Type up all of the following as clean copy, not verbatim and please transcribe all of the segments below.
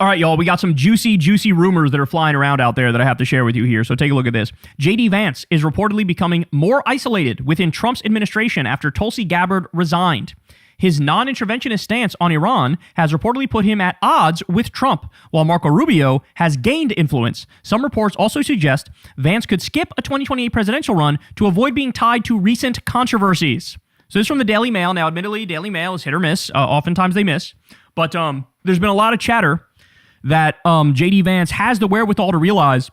All right, y'all, we got some juicy rumors that are flying around out there that I have to share with you here, so take a look at this. J.D. Vance is reportedly becoming more isolated within Trump's administration after Tulsi Gabbard resigned. His non-interventionist stance on Iran has reportedly put him at odds with Trump, while Marco Rubio has gained influence. Some reports also suggest Vance could skip a 2028 presidential run to avoid being tied to recent controversies. So this is from the Daily Mail. Now, admittedly, Daily Mail is hit or miss. Oftentimes they miss. But there's been a lot of chatter that J.D. Vance has the wherewithal to realize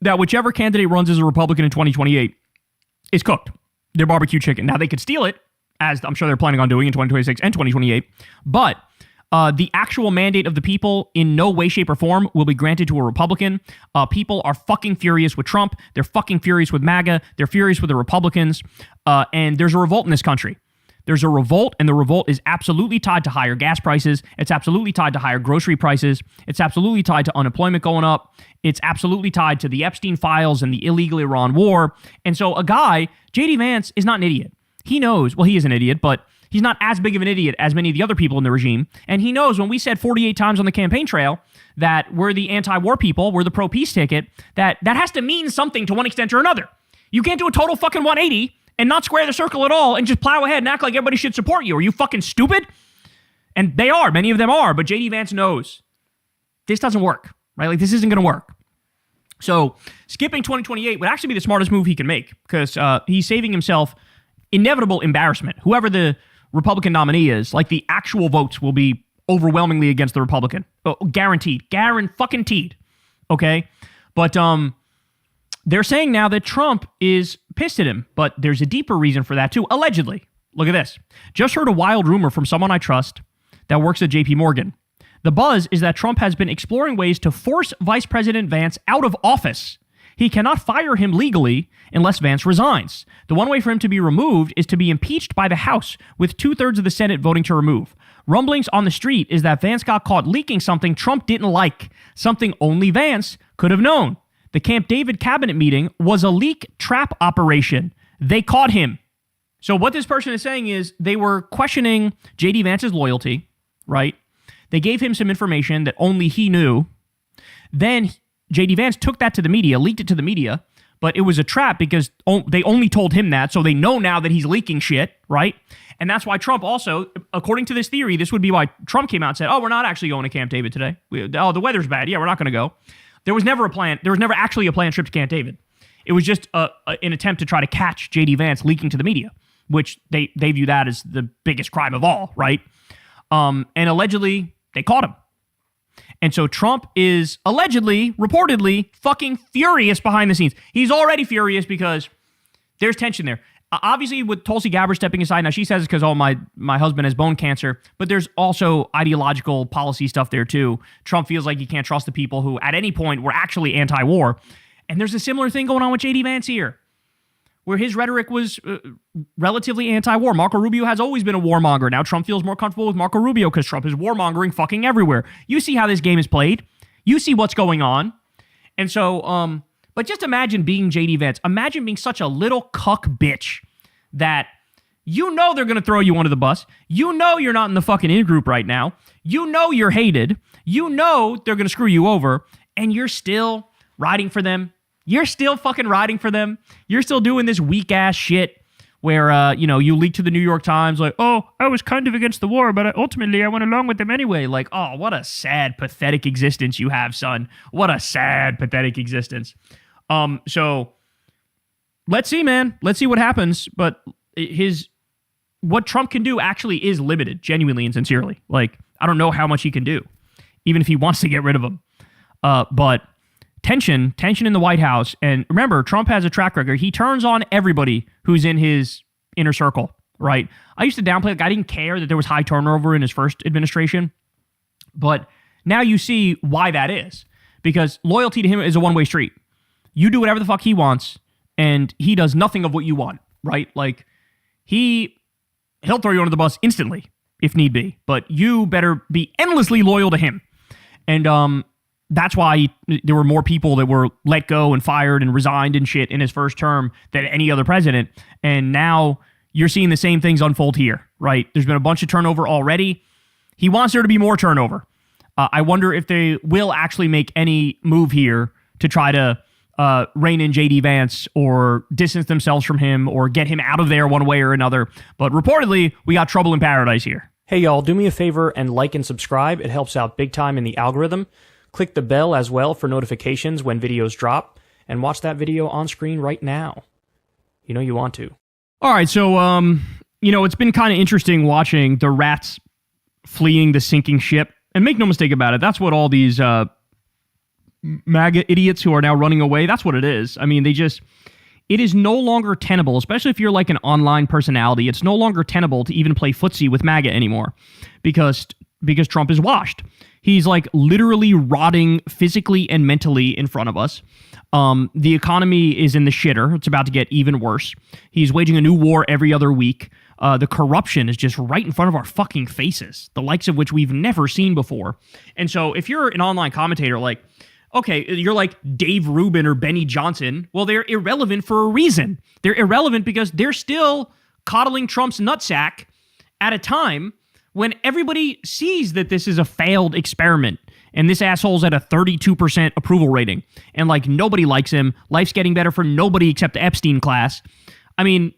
that whichever candidate runs as a Republican in 2028 is cooked. They're barbecue chicken. Now, they could steal it, as I'm sure they're planning on doing in 2026 and 2028. But the actual mandate of the people in no way, shape, or form will be granted to a Republican. People are fucking furious with Trump. They're fucking furious with MAGA. They're furious with the Republicans. And there's a revolt in this country. There's a revolt, and the revolt is absolutely tied to higher gas prices. It's absolutely tied to higher grocery prices. It's absolutely tied to unemployment going up. It's absolutely tied to the Epstein files and the illegal Iran war. And so a guy, J.D. Vance, is not an idiot. He knows, well, he is an idiot, but he's not as big of an idiot as many of the other people in the regime. And he knows when we said 48 times on the campaign trail that we're the anti-war people, we're the pro-peace ticket, that has to mean something to one extent or another. You can't do a total fucking 180 and not square the circle at all and just plow ahead and act like everybody should support you. Are you fucking stupid? And they are. Many of them are. But J.D. Vance knows this doesn't work, right? Like, this isn't going to work. So skipping 2028 would actually be the smartest move he can make because he's saving himself inevitable embarrassment. Whoever the Republican nominee is, like, the actual votes will be overwhelmingly against the Republican. Guaranteed. Guaranteed. Okay? But they're saying now that Trump is pissed at him, but there's a deeper reason for that too, allegedly. Look at this. Just heard a wild rumor from someone I trust that works at JP Morgan. The buzz is that Trump has been exploring ways to force Vice President Vance out of office. He cannot fire him legally unless Vance resigns. The one way for him to be removed is to be impeached by the House, with 2/3 of the Senate voting to remove. Rumblings on the street is that Vance got caught leaking something Trump didn't like, something only Vance could have known. The Camp David cabinet meeting was a leak trap operation. They caught him. So what this person is saying is they were questioning J.D. Vance's loyalty, right? They gave him some information that only he knew. Then J.D. Vance took that to the media, leaked it to the media, but it was a trap because they only told him that, so they know now that he's leaking shit, right? And that's why Trump also, according to this theory, this would be why Trump came out and said, we're not actually going to Camp David today. The weather's bad. Yeah, we're not going to go. There was never a plan. There was never actually a planned trip to Camp David. It was just an attempt to try to catch J.D. Vance leaking to the media, which they view that as the biggest crime of all, right? And allegedly, they caught him. And so Trump is allegedly, reportedly, fucking furious behind the scenes. He's already furious because there's tension there. Obviously, with Tulsi Gabbard stepping aside, now she says it's because, my husband has bone cancer, but there's also ideological policy stuff there too. Trump feels like he can't trust the people who, at any point, were actually anti-war. And there's a similar thing going on with J.D. Vance here, where his rhetoric was relatively anti-war. Marco Rubio has always been a warmonger. Now Trump feels more comfortable with Marco Rubio because Trump is warmongering fucking everywhere. You see how this game is played. You see what's going on. And so, but just imagine being J.D. Vance. Imagine being such a little cuck bitch that you know they're going to throw you under the bus. You know you're not in the fucking in-group right now. You know you're hated. You know they're going to screw you over. And you're still riding for them. You're still fucking riding for them. You're still doing this weak-ass shit where, you leak to the New York Times like, I was kind of against the war, but ultimately I went along with them anyway. Like, what a sad, pathetic existence you have, son. What a sad, pathetic existence. So let's see, man. Let's see what happens. But what Trump can do actually is limited, genuinely and sincerely. Like, I don't know how much he can do, even if he wants to get rid of him. But tension in the White House. And remember, Trump has a track record. He turns on everybody who's in his inner circle, right? I used to downplay it. I didn't care that there was high turnover in his first administration. But now you see why that is. Because loyalty to him is a one-way street. You do whatever the fuck he wants, and he does nothing of what you want, right? Like, he'll throw you under the bus instantly, if need be. But you better be endlessly loyal to him. And that's why there were more people that were let go and fired and resigned and shit in his first term than any other president. And now you're seeing the same things unfold here, right? There's been a bunch of turnover already. He wants there to be more turnover. I wonder if they will actually make any move here to try to rein in JD Vance or distance themselves from him or get him out of there one way or another. But reportedly, we got trouble in paradise here. Hey y'all, do me a favor and like and subscribe. It helps out big time in the algorithm. Click the bell as well for notifications when videos drop, and watch that video on screen right now. You know you want to. All right, so it's been kind of interesting watching the rats fleeing the sinking ship. And make no mistake about it, that's what all these MAGA idiots who are now running away, that's what it is. I mean, it is no longer tenable, especially if you're like an online personality. It's no longer tenable to even play footsie with MAGA anymore because Trump is washed. He's like literally rotting physically and mentally in front of us. The economy is in the shitter. It's about to get even worse. He's waging a new war every other week. The corruption is just right in front of our fucking faces, the likes of which we've never seen before. And so if you're an online commentator, like, okay, you're like Dave Rubin or Benny Johnson, well, they're irrelevant for a reason. They're irrelevant because they're still coddling Trump's nutsack at a time when everybody sees that this is a failed experiment and this asshole's at a 32% approval rating and like nobody likes him. Life's getting better for nobody except the Epstein class. I mean,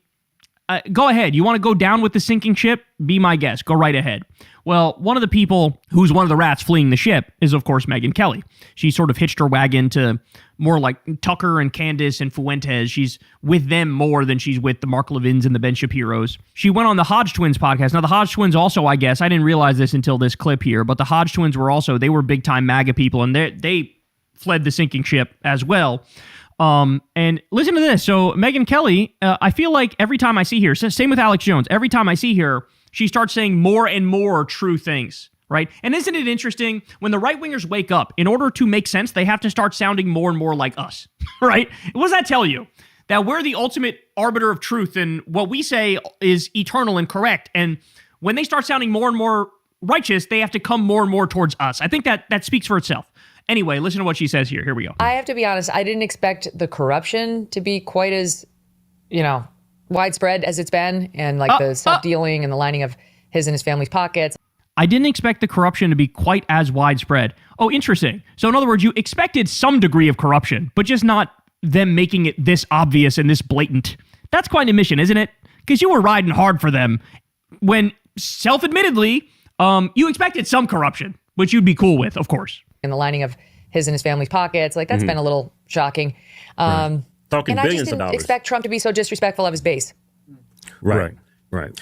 go ahead. You want to go down with the sinking ship? Be my guest. Go right ahead. Well, one of the people who's one of the rats fleeing the ship is, of course, Megyn Kelly. She sort of hitched her wagon to more like Tucker and Candace and Fuentes. She's with them more than she's with the Mark Levins and the Ben Shapiros. She went on the Hodge Twins podcast. Now, the Hodge Twins also, I guess, I didn't realize this until this clip here, but the Hodge Twins they were big-time MAGA people, and they fled the sinking ship as well. And listen to this. So Megyn Kelly, I feel like every time I see her, same with Alex Jones, every time I see her, she starts saying more and more true things, right? And isn't it interesting when the right-wingers wake up, in order to make sense, they have to start sounding more and more like us, right? What does that tell you? That we're the ultimate arbiter of truth and what we say is eternal and correct. And when they start sounding more and more righteous, they have to come more and more towards us. I think that speaks for itself. Anyway, listen to what she says here. Here we go. I have to be honest. I didn't expect the corruption to be quite as, widespread as it's been, and like the self-dealing and the lining of his and his family's pockets. I didn't expect the corruption to be quite as widespread. Oh, interesting. So in other words, you expected some degree of corruption, but just not them making it this obvious and this blatant. That's quite an admission, isn't it? Because you were riding hard for them when self-admittedly, you expected some corruption, which you'd be cool with, of course. And the lining of his and his family's pockets, like that's been a little shocking. Right. Talking and billions I just of didn't dollars. expect Trump to be so disrespectful of his base. Right.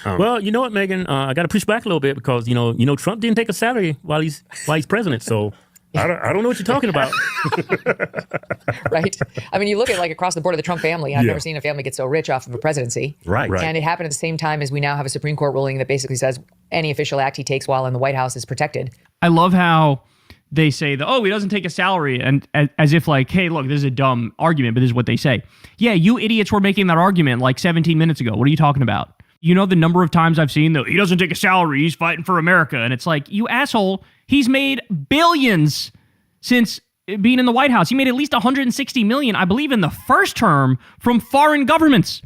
Well, you know what, Megan? I got to push back a little bit because you know Trump didn't take a salary while he's president. So I don't know what you're talking about. Right. I mean, you look at like across the board of the Trump family. I've never seen a family get so rich off of a presidency. Right. And it happened at the same time as we now have a Supreme Court ruling that basically says any official act he takes while in the White House is protected. I love how they say that, he doesn't take a salary, and as if like, hey, look, this is a dumb argument, but this is what they say. Yeah, you idiots were making that argument like 17 minutes ago. What are you talking about? You know the number of times I've seen that he doesn't take a salary, he's fighting for America. And it's like, you asshole, he's made billions since being in the White House. He made at least $160 million, I believe, in the first term from foreign governments.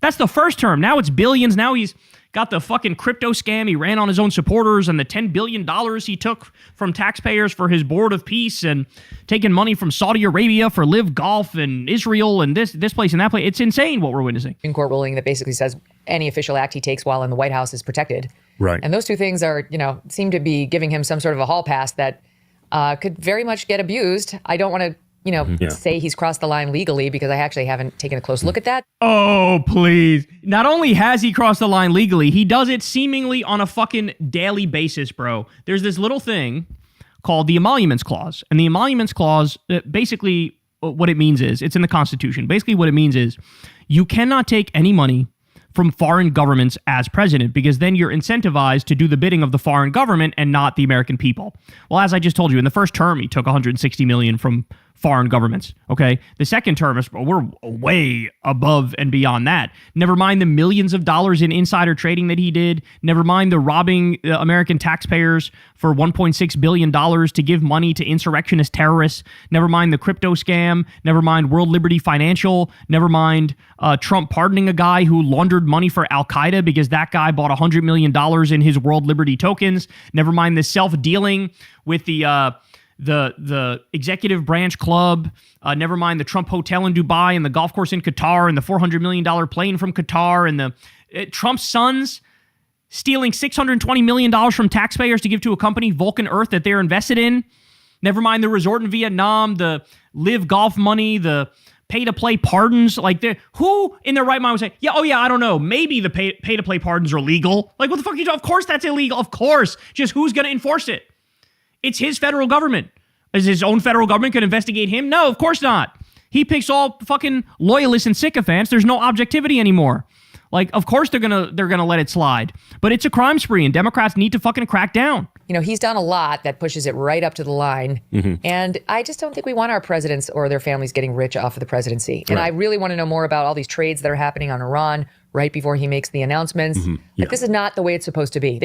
That's the first term. Now it's billions. Now he's got the fucking crypto scam he ran on his own supporters and the $10 billion he took from taxpayers for his board of peace and taking money from Saudi Arabia for Live Golf and Israel and this place and that place. It's insane what we're witnessing. Supreme Court ruling that basically says any official act he takes while in the White House is protected. Right. And those two things are, seem to be giving him some sort of a hall pass that could very much get abused. I don't want to say he's crossed the line legally because I actually haven't taken a close look at that. Oh, please. Not only has he crossed the line legally, he does it seemingly on a fucking daily basis, bro. There's this little thing called the Emoluments Clause. And the Emoluments Clause, basically what it means is, it's in the Constitution. Basically what it means is you cannot take any money from foreign governments as president, because then you're incentivized to do the bidding of the foreign government and not the American people. Well, as I just told you, in the first term, he took $160 million from foreign governments. Okay. The second term is we're way above and beyond that. Never mind the millions of dollars in insider trading that he did. Never mind the robbing American taxpayers for $1.6 billion to give money to insurrectionist terrorists. Never mind the crypto scam. Never mind World Liberty Financial. Never mind Trump pardoning a guy who laundered money for Al-Qaeda because that guy bought $100 million in his World Liberty tokens. Never mind the self-dealing with the executive branch club. Never mind the Trump hotel in Dubai and the golf course in Qatar and the $400 million plane from Qatar and the Trump's sons stealing $620 million from taxpayers to give to a company, Vulcan Earth, that they're invested in. Never mind the resort in Vietnam, the live golf money, the pay-to-play pardons. Like, who in their right mind would say, I don't know, maybe the pay-to-play pardons are legal. Like, what the fuck are you doing? Of course that's illegal. Of course. Just who's going to enforce it? It's his federal government. Is his own federal government going to investigate him? No, of course not. He picks all fucking loyalists and sycophants. There's no objectivity anymore. Like, of course they're gonna let it slide. But it's a crime spree, and Democrats need to fucking crack down. He's done a lot that pushes it right up to the line. And I just don't think we want our presidents or their families getting rich off of the presidency. And I really want to know more about all these trades that are happening on Iran right before he makes the announcements. Like, this is not the way it's supposed to be.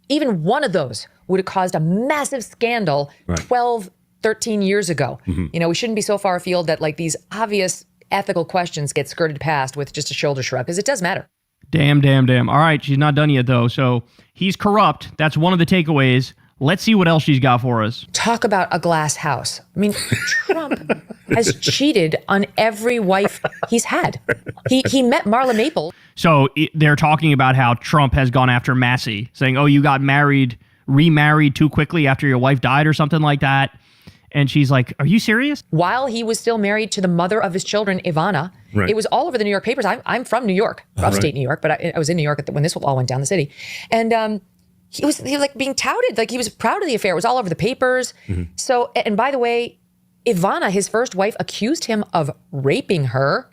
Even one of those would have caused a massive scandal 12, 13 years ago. We shouldn't be so far afield that like these obvious ethical questions get skirted past with just a shoulder shrug, because it does matter. Damn. All right, she's not done yet, though. So he's corrupt. That's one of the takeaways. Let's see what else she's got for us. Talk about a glass house. I mean, Trump has cheated on every wife he's had. He met Marla Maples. So they're talking about how Trump has gone after Massey, saying, oh, you got remarried too quickly after your wife died or something like that. And she's like, are you serious? While he was still married to the mother of his children, Ivana, it was all over the New York papers. I'm from New York, upstate New York, but I was in New York when this all went down the city. And he was like being touted, like he was proud of the affair. It was all over the papers. So, and by the way, Ivana, his first wife, accused him of raping her.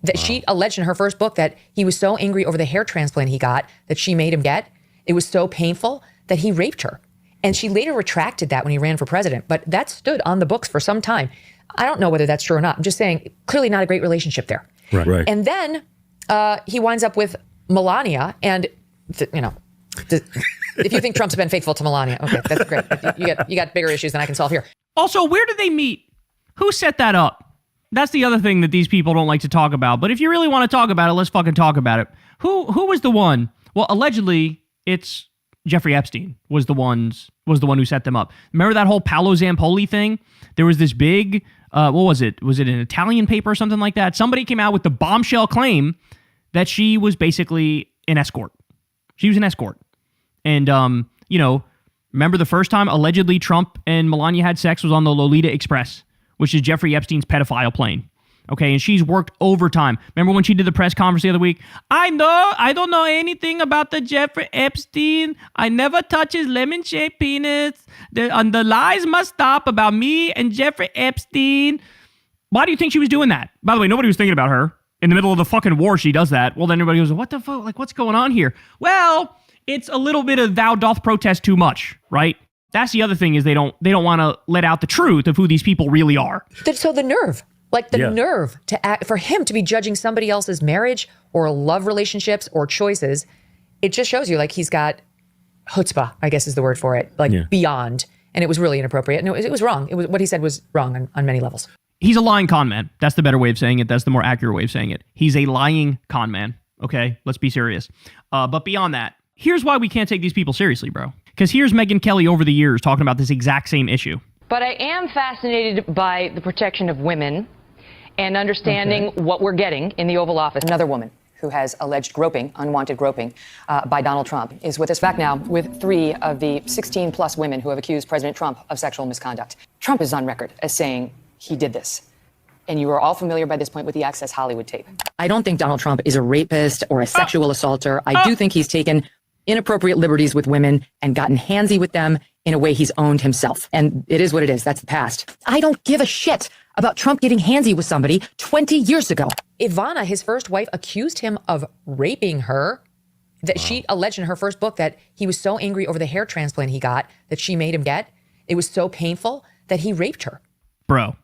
That she alleged in her first book that he was so angry over the hair transplant he got that she made him get. It was so painful that he raped her. And she later retracted that when he ran for president. But that stood on the books for some time. I don't know whether that's true or not. I'm just saying, clearly not a great relationship there. Right. And then he winds up with Melania. And, if you think Trump's been faithful to Melania, okay, that's great. You got bigger issues than I can solve here. Also, where did they meet? Who set that up? That's the other thing that these people don't like to talk about. But if you really want to talk about it, let's fucking talk about it. Who was the one? Well, allegedly, it's Jeffrey Epstein was the one who set them up. Remember that whole Paolo Zampoli thing? There was this big, what was it? Was it an Italian paper or something like that? Somebody came out with the bombshell claim that she was basically an escort. She was an escort. And, remember the first time allegedly Trump and Melania had sex was on the Lolita Express, which is Jeffrey Epstein's pedophile plane. Okay, and she's worked overtime. Remember when she did the press conference the other week? I don't know anything about the Jeffrey Epstein. I never touch his lemon-shaped penis. The lies must stop about me and Jeffrey Epstein. Why do you think she was doing that? By the way, nobody was thinking about her. In the middle of the fucking war, she does that. Well, then everybody goes, what the fuck? Like, what's going on here? Well, it's a little bit of thou doth protest too much, right? That's the other thing is they don't want to let out the truth of who these people really are. So the nerve. Like the nerve to act, for him to be judging somebody else's marriage or love relationships or choices, it just shows you like he's got chutzpah, I guess is the word for it, like beyond. And it was really inappropriate. And it was wrong. It was what he said was wrong on many levels. He's a lying con man. That's the better way of saying it. That's the more accurate way of saying it. He's a lying con man. Okay, let's be serious. But beyond that, here's why we can't take these people seriously, bro. Because here's Megyn Kelly over the years talking about this exact same issue. But I am fascinated by the protection of women and understanding what we're getting in the Oval Office. Another woman who has alleged groping, unwanted groping, by Donald Trump is with us back now with 3 of the 16-plus women who have accused President Trump of sexual misconduct. Trump is on record as saying he did this. And you are all familiar by this point with the Access Hollywood tape. I don't think Donald Trump is a rapist or a sexual assaulter. I do think he's taken inappropriate liberties with women and gotten handsy with them in a way he's owned himself. And it is what it is. That's the past. I don't give a shit about Trump getting handsy with somebody 20 years ago. Ivana, his first wife, accused him of raping her. That she alleged in her first book that he was so angry over the hair transplant he got that she made him get. It was so painful that he raped her. Bro,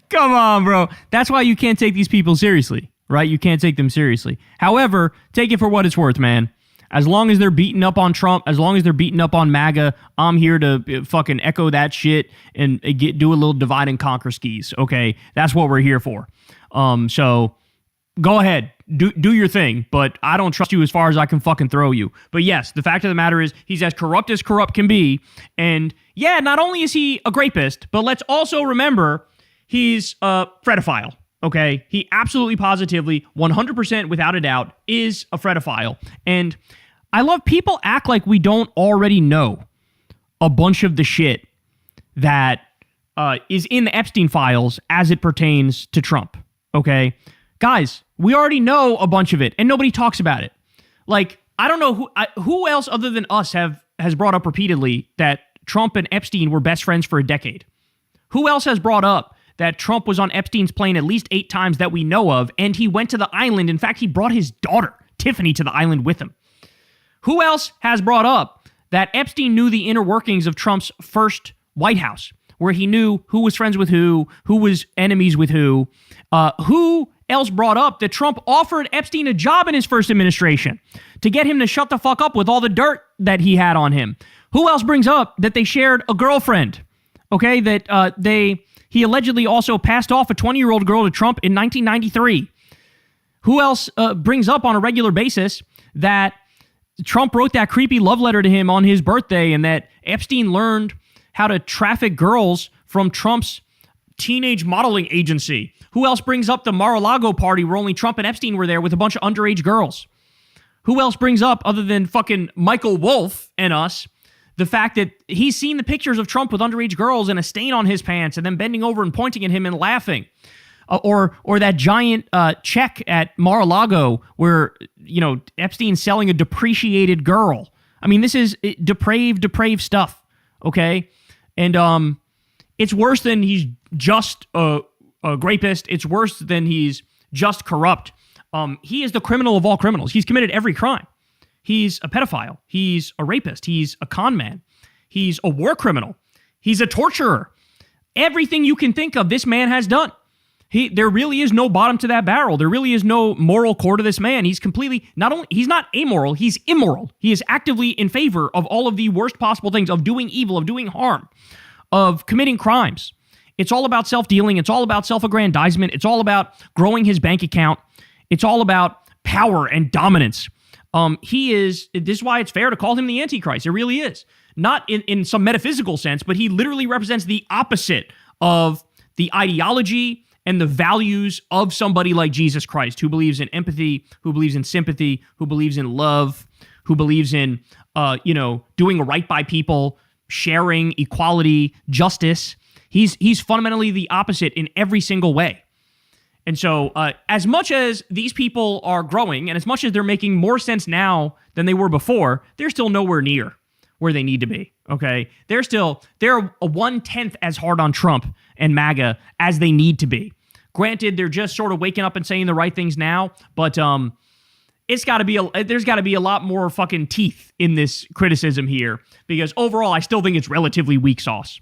Come on, bro. That's why you can't take these people seriously, right? You can't take them seriously. However, take it for what it's worth, man. As long as they're beating up on Trump, as long as they're beating up on MAGA, I'm here to fucking echo that shit and do a little divide and conquer skis, okay? That's what we're here for. So go ahead, do your thing, but I don't trust you as far as I can fucking throw you. But yes, the fact of the matter is he's as corrupt can be. And yeah, not only is he a rapist, but let's also remember he's a pedophile. Okay, he absolutely, positively, 100% without a doubt is a pedophile. And I love people act like we don't already know a bunch of the shit that is in the Epstein files as it pertains to Trump. Okay, guys, we already know a bunch of it, and nobody talks about it. Like, I don't know who else other than us has brought up repeatedly that Trump and Epstein were best friends for a decade. Who else has brought up that Trump was on Epstein's plane at least 8 times that we know of, and he went to the island? In fact, he brought his daughter, Tiffany, to the island with him. Who else has brought up that Epstein knew the inner workings of Trump's first White House, where he knew who was friends with who was enemies with who? Who else brought up that Trump offered Epstein a job in his first administration to get him to shut the fuck up with all the dirt that he had on him? Who else brings up that they shared a girlfriend? Okay, that he allegedly also passed off a 20-year-old girl to Trump in 1993. Who else brings up on a regular basis that Trump wrote that creepy love letter to him on his birthday and that Epstein learned how to traffic girls from Trump's teenage modeling agency? Who else brings up the Mar-a-Lago party where only Trump and Epstein were there with a bunch of underage girls? Who else brings up, other than fucking Michael Wolff and us, the fact that he's seen the pictures of Trump with underage girls and a stain on his pants and then bending over and pointing at him and laughing? Or that giant check at Mar-a-Lago where, you know, Epstein's selling a depreciated girl. I mean, this is depraved stuff, okay? And it's worse than he's just a rapist. It's worse than he's just corrupt. He is the criminal of all criminals. He's committed every crime. He's a pedophile. He's a rapist. He's a con man. He's a war criminal. He's a torturer. Everything you can think of, this man has done. There really is no bottom to that barrel. There really is no moral core to this man. He's completely, he's not amoral, he's immoral. He is actively in favor of all of the worst possible things, of doing evil, of doing harm, of committing crimes. It's all about self-dealing. It's all about self-aggrandizement. It's all about growing his bank account. It's all about power and dominance. This is why it's fair to call him the Antichrist. It really is. Not in some metaphysical sense, but he literally represents the opposite of the ideology and the values of somebody like Jesus Christ, who believes in empathy, who believes in sympathy, who believes in love, who believes in, doing right by people, sharing, equality, justice. He's fundamentally the opposite in every single way. And so as much as these people are growing and as much as they're making more sense now than they were before, they're still nowhere near where they need to be, okay? They're a 1/10 as hard on Trump and MAGA as they need to be. Granted, they're just sort of waking up and saying the right things now, but there's got to be a lot more fucking teeth in this criticism here, because overall, I still think it's relatively weak sauce.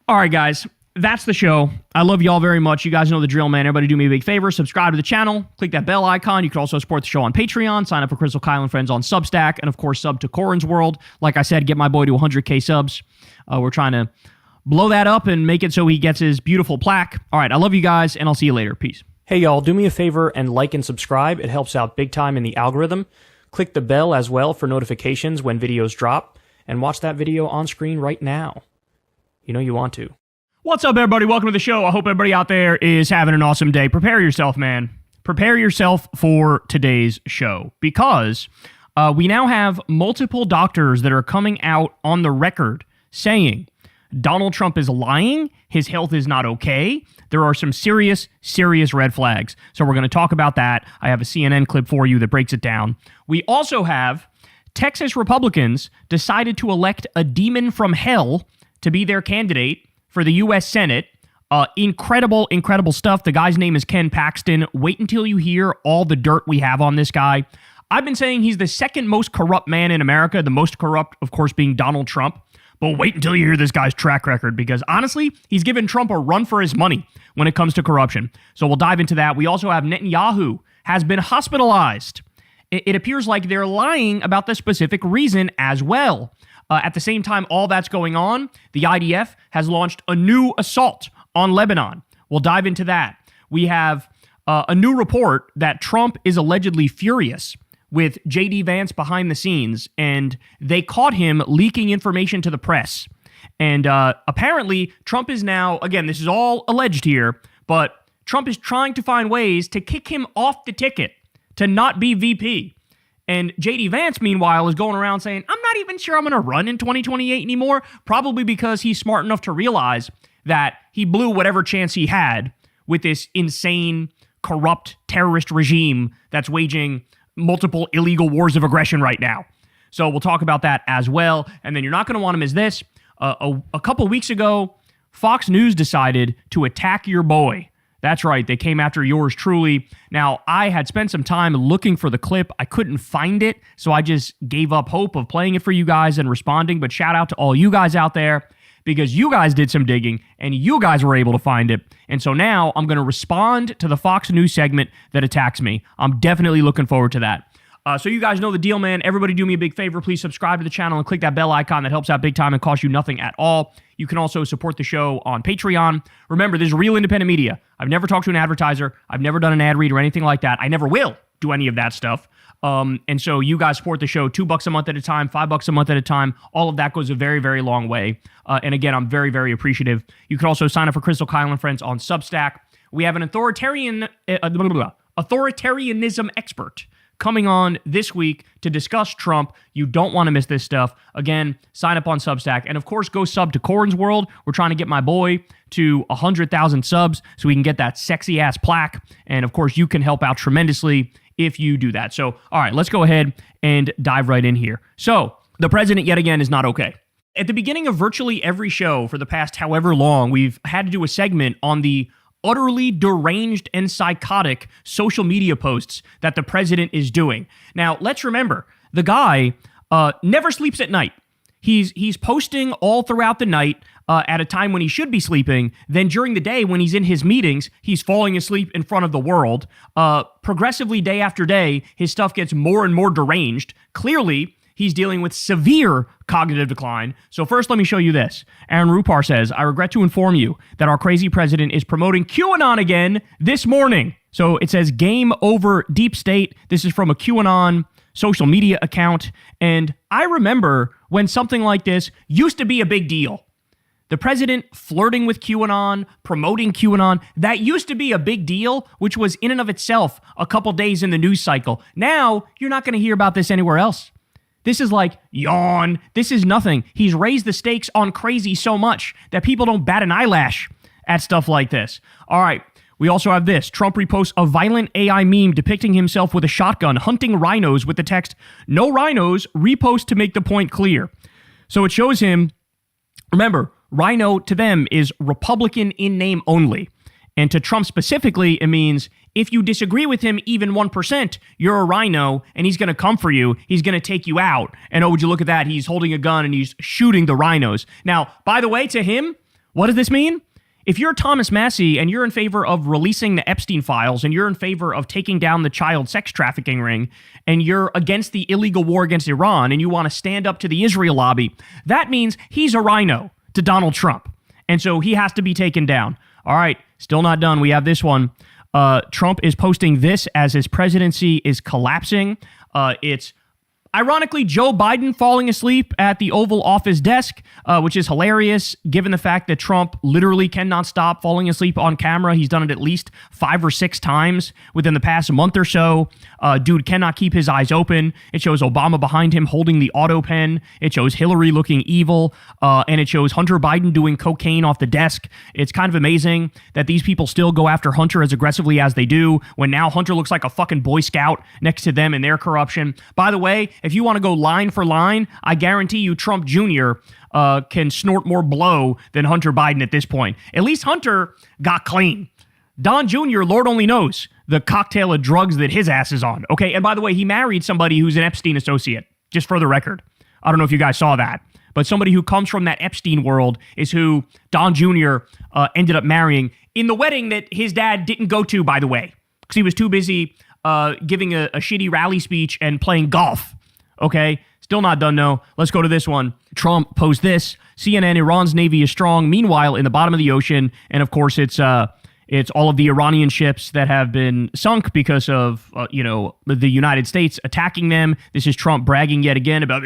All right, guys, that's the show. I love y'all very much. You guys know the drill, man. Everybody do me a big favor. Subscribe to the channel. Click that bell icon. You can also support the show on Patreon. Sign up for Crystal Kyle and Friends on Substack. And, of course, sub to Corin's World. Like I said, get my boy to 100K subs. We're trying to blow that up and make it so he gets his beautiful plaque. All right, I love you guys, and I'll see you later. Peace. Hey, y'all, do me a favor and like and subscribe. It helps out big time in the algorithm. Click the bell as well for notifications when videos drop. And watch that video on screen right now. You know you want to. What's up, everybody? Welcome to the show. I hope everybody out there is having an awesome day. Prepare yourself, man. Prepare yourself for today's show, because we now have multiple doctors that are coming out on the record saying Donald Trump is lying, his health is not okay. There are some serious red flags. So we're going to talk about that. I have a CNN clip for you that breaks it down. We also have Texas Republicans decided to elect a demon from hell to be their candidate for the U.S. Senate. Incredible stuff. The guy's name is Ken Paxton. Wait until you hear all the dirt we have on this guy. I've been saying he's the second most corrupt man in America, the most corrupt, of course, being Donald Trump. But wait until you hear this guy's track record, because honestly, he's given Trump a run for his money when it comes to corruption. So we'll dive into that. We also have Netanyahu has been hospitalized. It appears like they're lying about the specific reason as well. At the same time, all that's going on, the IDF has launched a new assault on Lebanon. We'll dive into that. We have a new report that Trump is allegedly furious with J.D. Vance behind the scenes, and they caught him leaking information to the press. And apparently, Trump is now, again, this is all alleged here, but Trump is trying to find ways to kick him off the ticket to not be VP. And J.D. Vance, meanwhile, is going around saying, I'm not even sure I'm going to run in 2028 anymore, probably because he's smart enough to realize that he blew whatever chance he had with this insane, corrupt terrorist regime that's waging multiple illegal wars of aggression right now. So we'll talk about that as well. And then you're not going to want to miss this. A couple weeks ago, Fox News decided to attack your boy. That's right. They came after yours truly. Now, I had spent some time looking for the clip. I couldn't find it, so I just gave up hope of playing it for you guys and responding. But shout out to all you guys out there, because you guys did some digging and you guys were able to find it. And so now I'm going to respond to the Fox News segment that attacks me. I'm definitely looking forward to that. So you guys know the deal, man. Everybody do me a big favor. Please subscribe to the channel and click that bell icon. That helps out big time and costs you nothing at all. You can also support the show on Patreon. Remember, this is real independent media. I've never talked to an advertiser. I've never done an ad read or anything like that. I never will do any of that stuff. And so you guys support the show $2 a month at a time, $5 a month at a time. All of that goes a very, very long way. And again, I'm very, very appreciative. You can also sign up for Crystal Kyle and Friends on Substack. We have an authoritarianism expert coming on this week to discuss Trump. You don't want to miss this stuff. Again, sign up on Substack. And of course, go sub to Corn's World. We're trying to get my boy to 100,000 subs so we can get that sexy ass plaque. And of course, you can help out tremendously if you do that. So, all right, let's go ahead and dive right in here. So, the president yet again is not okay. At the beginning of virtually every show for the past however long, we've had to do a segment on the utterly deranged and psychotic social media posts that the president is doing. Now, let's remember, the guy never sleeps at night. He's posting all throughout the night at a time when he should be sleeping. Then during the day, when he's in his meetings, he's falling asleep in front of the world. Progressively, day after day, his stuff gets more and more deranged. Clearly, he's dealing with severe cognitive decline. So first, let me show you this. Aaron Rupar says, I regret to inform you that our crazy president is promoting QAnon again this morning. So it says, game over deep state. This is from a QAnon social media account. And I remember when something like this used to be a big deal. The president flirting with QAnon, promoting QAnon, that used to be a big deal, which was in and of itself a couple days in the news cycle. Now, you're not going to hear about this anywhere else. This is like, yawn, this is nothing. He's raised the stakes on crazy so much that people don't bat an eyelash at stuff like this. All right, we also have this. Trump reposts a violent AI meme depicting himself with a shotgun hunting rhinos with the text, no rhinos, repost to make the point clear. So it shows him, remember, rhino to them is Republican in name only. And to Trump specifically, it means if you disagree with him even 1%, you're a rhino and he's going to come for you. He's going to take you out. And oh, would you look at that? He's holding a gun and he's shooting the rhinos. Now, by the way, to him, what does this mean? If you're Thomas Massie and you're in favor of releasing the Epstein files and you're in favor of taking down the child sex trafficking ring and you're against the illegal war against Iran and you want to stand up to the Israel lobby, that means he's a rhino to Donald Trump. And so he has to be taken down. All right, still not done. We have this one. Trump is posting this as his presidency is collapsing. It's ironically Joe Biden falling asleep at the Oval Office desk, which is hilarious given the fact that Trump literally cannot stop falling asleep on camera. He's done it at least 5 or 6 times within the past month or so. Dude cannot keep his eyes open. It shows Obama behind him holding the auto pen. It shows Hillary looking evil. And it shows Hunter Biden doing cocaine off the desk. It's kind of amazing that these people still go after Hunter as aggressively as they do when now Hunter looks like a fucking Boy Scout next to them in their corruption. By the way, if you want to go line for line, I guarantee you Trump Jr. Can snort more blow than Hunter Biden at this point. At least Hunter got clean. Don Jr., Lord only knows the cocktail of drugs that his ass is on. Okay, and by the way, he married somebody who's an Epstein associate, just for the record. I don't know if you guys saw that, but somebody who comes from that Epstein world is who Don Jr. Ended up marrying in the wedding that his dad didn't go to, by the way, because he was too busy giving a shitty rally speech and playing golf. Okay, still not done, no. Let's go to this one. Trump posed this. CNN, Iran's Navy is strong. Meanwhile, in the bottom of the ocean, and of course, it's all of the Iranian ships that have been sunk because of, the United States attacking them. This is Trump bragging yet again about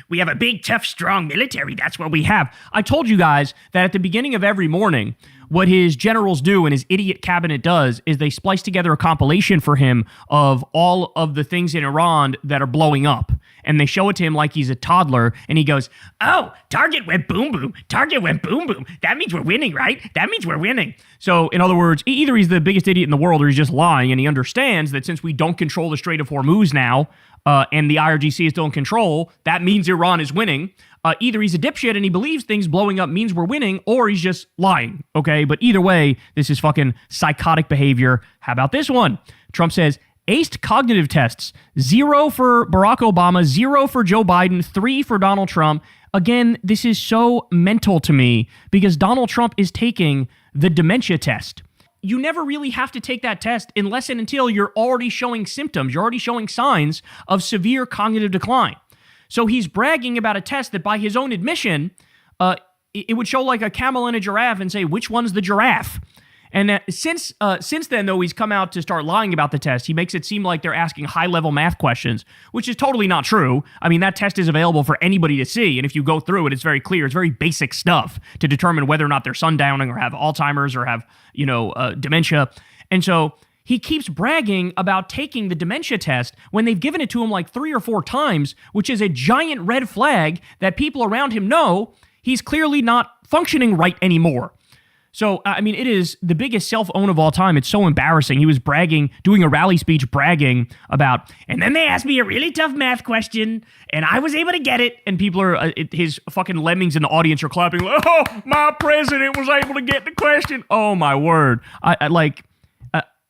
we have a big, tough, strong military. That's what we have. I told you guys that at the beginning of every morning, what his generals do and his idiot cabinet does is they splice together a compilation for him of all of the things in Iran that are blowing up. And they show it to him like he's a toddler. And he goes, oh, target went boom, boom. Target went boom, boom. That means we're winning, right? That means we're winning. So in other words, either he's the biggest idiot in the world or he's just lying. And he understands that since we don't control the Strait of Hormuz now, and the IRGC is still in control, that means Iran is winning. Either he's a dipshit and he believes things blowing up means we're winning, or he's just lying, okay? But either way, this is fucking psychotic behavior. How about this one? Trump says, aced cognitive tests. 0 for Barack Obama, 0 for Joe Biden, 3 for Donald Trump. Again, this is so mental to me because Donald Trump is taking the dementia test. You never really have to take that test unless and until you're already showing symptoms. You're already showing signs of severe cognitive decline. So he's bragging about a test that by his own admission, it would show like a camel and a giraffe and say, which one's the giraffe? And since then, though, he's come out to start lying about the test. He makes it seem like they're asking high-level math questions, which is totally not true. I mean, that test is available for anybody to see, and if you go through it, it's very clear. It's very basic stuff to determine whether or not they're sundowning or have Alzheimer's or have, dementia. And so he keeps bragging about taking the dementia test when they've given it to him like 3 or 4 times, which is a giant red flag that people around him know he's clearly not functioning right anymore. So, I mean, it is the biggest self-own of all time. It's so embarrassing. He was bragging, doing a rally speech bragging about, and then they asked me a really tough math question, and I was able to get it. And people are, his fucking lemmings in the audience are clapping, like, oh, my president was able to get the question. Oh, my word.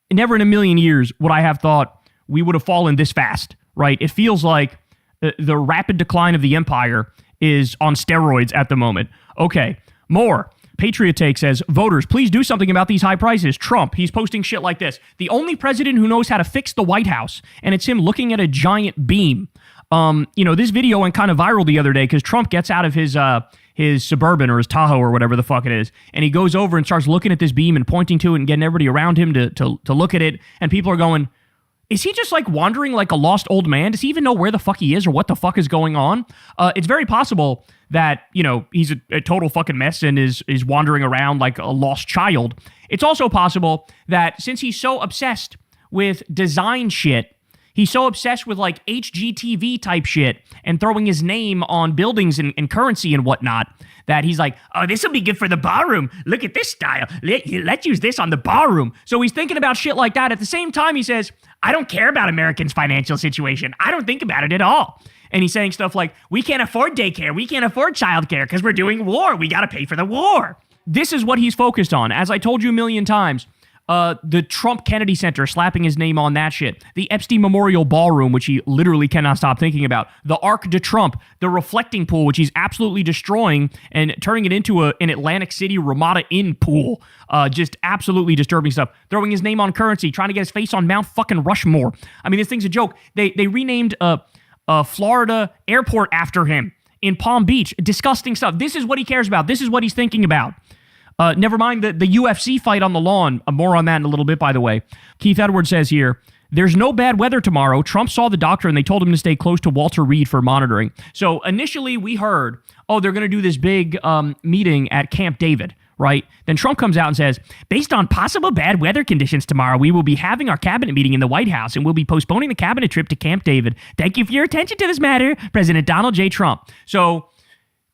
Never in a million years would I have thought we would have fallen this fast, right? It feels like the rapid decline of the empire is on steroids at the moment. Okay, more. Patriot Take says, voters, please do something about these high prices. Trump, he's posting shit like this. The only president who knows how to fix the White House, and it's him looking at a giant beam. This video went kind of viral the other day because Trump gets out of his Suburban or his Tahoe or whatever the fuck it is, and he goes over and starts looking at this beam and pointing to it and getting everybody around him to look at it, and people are going, is he just like wandering like a lost old man? Does he even know where the fuck he is or what the fuck is going on? It's very possible that, he's a total fucking mess and is wandering around like a lost child. It's also possible that since he's so obsessed with design shit, he's so obsessed with like HGTV type shit and throwing his name on buildings and currency and whatnot, that he's like, oh, this will be good for the ballroom. Look at this style. Let's use this on the ballroom. So he's thinking about shit like that. At the same time, he says, I don't care about Americans' financial situation. I don't think about it at all. And he's saying stuff like, we can't afford daycare. We can't afford childcare because we're doing war. We got to pay for the war. This is what he's focused on. As I told you a million times, the Trump Kennedy Center, slapping his name on that shit. The Epstein Memorial Ballroom, which he literally cannot stop thinking about. The Arc de Trump, the reflecting pool, which he's absolutely destroying and turning it into an Atlantic City Ramada Inn pool. Just absolutely disturbing stuff. Throwing his name on currency, trying to get his face on Mount fucking Rushmore. I mean, this thing's a joke. They renamed Florida airport after him in Palm Beach. Disgusting stuff. This is what he cares about. This is what he's thinking about. Never mind the UFC fight on the lawn. More on that in a little bit, by the way. Keith Edwards says here, there's no bad weather tomorrow. Trump saw the doctor and they told him to stay close to Walter Reed for monitoring. So initially we heard, they're going to do this big meeting at Camp David, right? Then Trump comes out and says, based on possible bad weather conditions tomorrow, we will be having our cabinet meeting in the White House and we'll be postponing the cabinet trip to Camp David. Thank you for your attention to this matter, President Donald J. Trump. So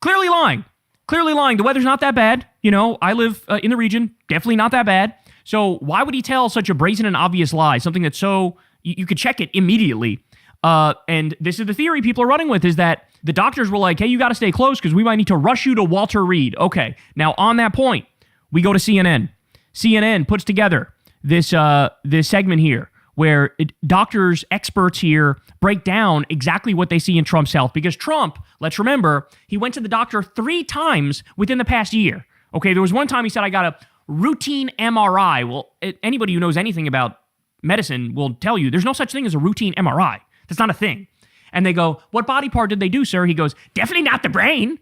clearly lying. The weather's not that bad. I live in the region. Definitely not that bad. So why would he tell such a brazen and obvious lie? Something that's so, you could check it immediately. And this is the theory people are running with, is that the doctors were like, hey, you got to stay close because we might need to rush you to Walter Reed. Okay. Now on that point, we go to CNN. CNN puts together this segment here where doctors, experts here break down exactly what they see in Trump's health. Because Trump, let's remember, he went to the doctor 3 times within the past year. Okay, there was one time he said, I got a routine MRI. Well, anybody who knows anything about medicine will tell you there's no such thing as a routine MRI. That's not a thing. And they go, what body part did they do, sir? He goes, definitely not the brain,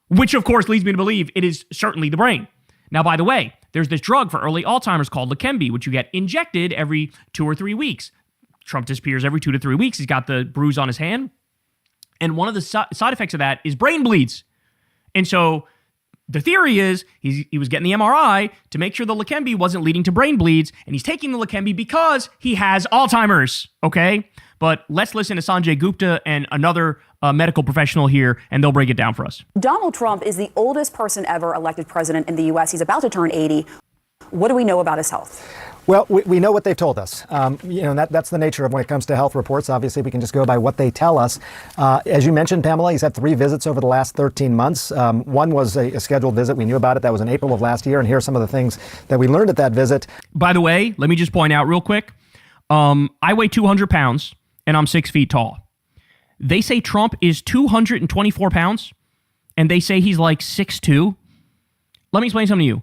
which of course leads me to believe it is certainly the brain. Now, by the way, there's this drug for early Alzheimer's called Leqembi, which you get injected every 2 or 3 weeks. Trump disappears every 2 to 3 weeks. He's got the bruise on his hand. And one of the side effects of that is brain bleeds. And so the theory is he was getting the MRI to make sure the Leqembi wasn't leading to brain bleeds, and he's taking the Leqembi because he has Alzheimer's, okay? But let's listen to Sanjay Gupta and another medical professional here, and they'll break it down for us. Donald Trump is the oldest person ever elected president in the U.S. He's about to turn 80. What do we know about his health? Well, we know what they've told us. That's the nature of when it comes to health reports. Obviously, we can just go by what they tell us. As you mentioned, Pamela, he's had 3 visits over the last 13 months. One was a scheduled visit. We knew about it. That was in April of last year. And here are some of the things that we learned at that visit. By the way, let me just point out real quick. I weigh 200 pounds and I'm 6 feet tall. They say Trump is 224 pounds and they say he's like 6'2". Let me explain something to you.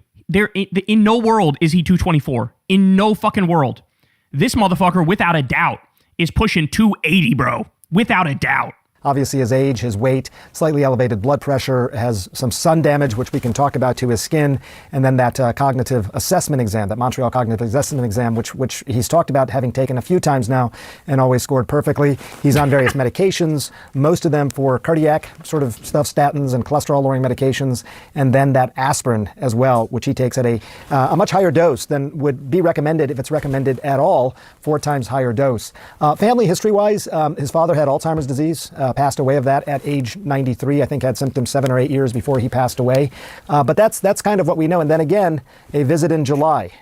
In no world is he 224. In no fucking world. This motherfucker, without a doubt, is pushing 280, bro. Without a doubt. Obviously, his age, his weight, slightly elevated blood pressure, has some sun damage, which we can talk about, to his skin, and then that cognitive assessment exam, that Montreal cognitive assessment exam, which he's talked about having taken a few times now and always scored perfectly. He's on various medications, most of them for cardiac sort of stuff, statins and cholesterol-lowering medications, and then that aspirin as well, which he takes at a much higher dose than would be recommended, if it's recommended at all, 4 times higher dose. Family history-wise, his father had Alzheimer's disease, passed away of that at age 93. I think had symptoms 7 or 8 years before he passed away. But that's kind of what we know. And then again, a visit in July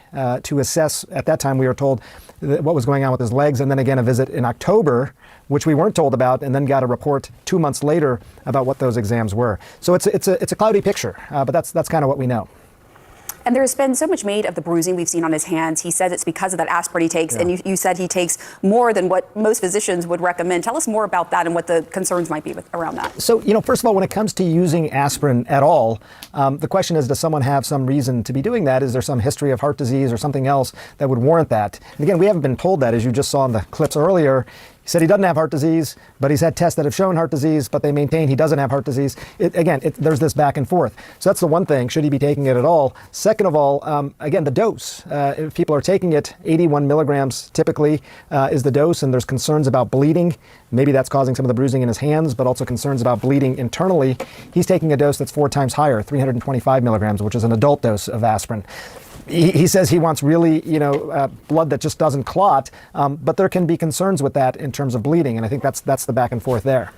to assess, at that time we were told what was going on with his legs. And then again, a visit in October, which we weren't told about, and then got a report 2 months later about what those exams were. So it's a cloudy picture, but that's kind of what we know. And there's been so much made of the bruising we've seen on his hands. He says it's because of that aspirin he takes, and you said he takes more than what most physicians would recommend. Tell us more about that and what the concerns might be around that. So, first of all, when it comes to using aspirin at all, the question is, does someone have some reason to be doing that? Is there some history of heart disease or something else that would warrant that? And again, we haven't been told that, as you just saw in the clips earlier. He said he doesn't have heart disease, but he's had tests that have shown heart disease, but they maintain he doesn't have heart disease. There's this back and forth. So that's the one thing. Should he be taking it at all? Second of all, again, the dose. If people are taking it, 81 milligrams typically is the dose, and there's concerns about bleeding. Maybe that's causing some of the bruising in his hands, but also concerns about bleeding internally. He's taking a dose that's 4 times higher, 325 milligrams, which is an adult dose of aspirin. He says he wants really, blood that just doesn't clot, but there can be concerns with that in terms of bleeding, and I think that's the back and forth there.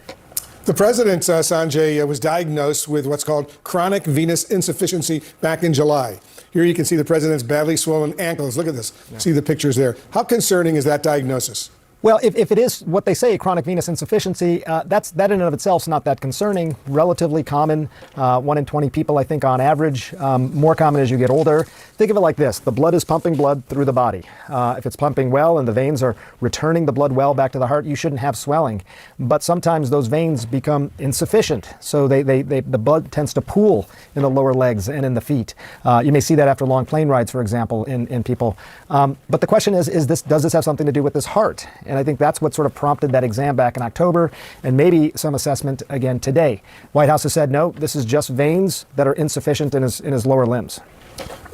The president, Sanjay, was diagnosed with what's called chronic venous insufficiency back in July. Here you can see the president's badly swollen ankles. Look at this. Yeah. See the pictures there. How concerning is that diagnosis? Well, if it is what they say, chronic venous insufficiency, that in and of itself is not that concerning. Relatively common, 1 in 20 people, I think, on average. More common as you get older. Think of it like this. The blood is pumping blood through the body. If it's pumping well and the veins are returning the blood well back to the heart, you shouldn't have swelling. But sometimes those veins become insufficient. So the blood tends to pool in the lower legs and in the feet. You may see that after long plane rides, for example, in people. But the question is does this have something to do with his heart? And I think that's what sort of prompted that exam back in October, and maybe some assessment again today. White House has said, no, this is just veins that are insufficient in his lower limbs.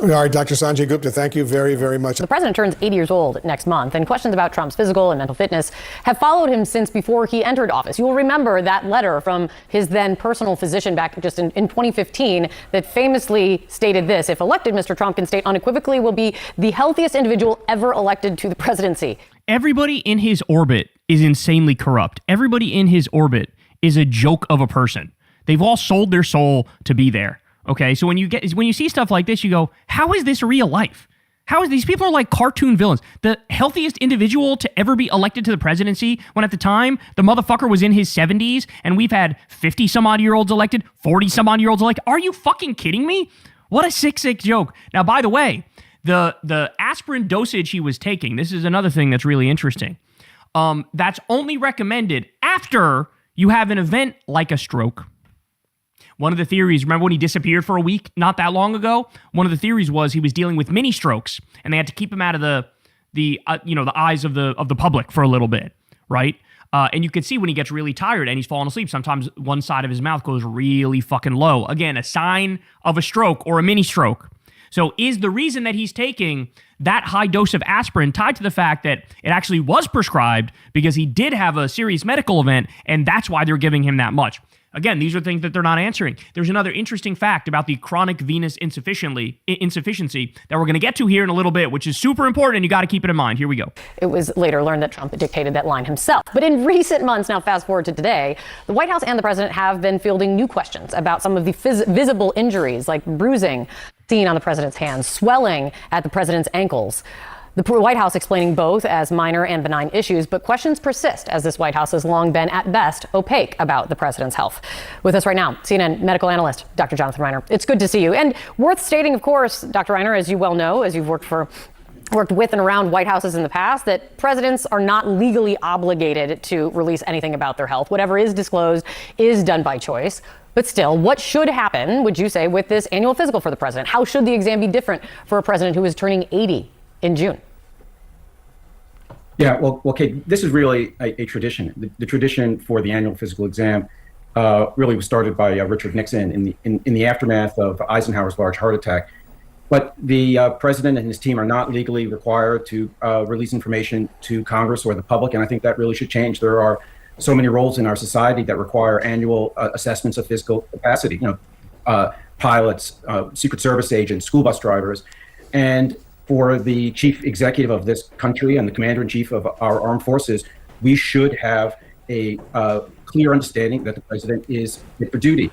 All right, Dr. Sanjay Gupta, thank you very, very much. The president turns 80 years old next month, and questions about Trump's physical and mental fitness have followed him since before he entered office. You will remember that letter from his then personal physician back just in 2015 that famously stated this: if elected, Mr. Trump can state unequivocally will be the healthiest individual ever elected to the presidency. Everybody in his orbit is insanely corrupt. Everybody in his orbit is a joke of a person. They've all sold their soul to be there. Okay, so when you see stuff like this, you go, how is this real life? How is these people are like cartoon villains? The healthiest individual to ever be elected to the presidency, when at the time the motherfucker was in his 70s and we've had 50 some odd year olds elected, 40 some odd year olds elected. Are you fucking kidding me? What a sick joke. Now, by the way, The aspirin dosage he was taking, this is another thing that's really interesting. That's only recommended after you have an event like a stroke. One of the theories, remember when he disappeared for a week not that long ago? One of the theories was he was dealing with mini strokes, and they had to keep him out of the eyes of the public for a little bit, right? And you could see when he gets really tired and he's falling asleep, sometimes one side of his mouth goes really fucking low. Again, a sign of a stroke or a mini stroke. So is the reason that he's taking that high dose of aspirin tied to the fact that it actually was prescribed because he did have a serious medical event, and that's why they're giving him that much? Again, these are things that they're not answering. There's another interesting fact about the chronic venous insufficiency that we're going to get to here in a little bit, which is super important, and you got to keep it in mind. Here we go. It was later learned that Trump dictated that line himself. But in recent months, now fast forward to today, the White House and the president have been fielding new questions about some of the visible injuries, like bruising seen on the president's hands, swelling at the president's ankles. The White House explaining both as minor and benign issues, but questions persist as this White House has long been, at best, opaque about the president's health. With us right now, CNN medical analyst, Dr. Jonathan Reiner. It's good to see you. And worth stating, of course, Dr. Reiner, as you well know, as you've worked with and around White Houses in the past, that presidents are not legally obligated to release anything about their health. Whatever is disclosed is done by choice. But still, what should happen, would you say, with this annual physical for the president? How should the exam be different for a president who is turning 80 in June? Yeah, well, Kate, this is really a tradition. The tradition for the annual physical exam really was started by Richard Nixon in the aftermath of Eisenhower's large heart attack. But the president and his team are not legally required to release information to Congress or the public, and I think that really should change. There are so many roles in our society that require annual assessments of physical capacity. Pilots, Secret Service agents, school bus drivers, and for the chief executive of this country and the commander-in-chief of our armed forces, we should have a clear understanding that the president is fit for duty.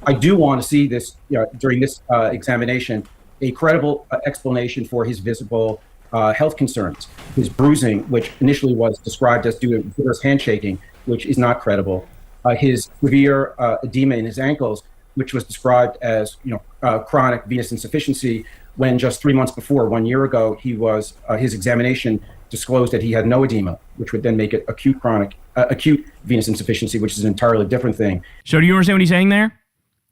I do want to see this, during this examination, a credible explanation for his visible health concerns. His bruising, which initially was described as due to vigorous handshaking, which is not credible. His severe edema in his ankles, which was described as chronic venous insufficiency, when just 3 months before, 1 year ago, his examination disclosed that he had no edema, which would then make it acute venous insufficiency, which is an entirely different thing. So do you understand what he's saying there?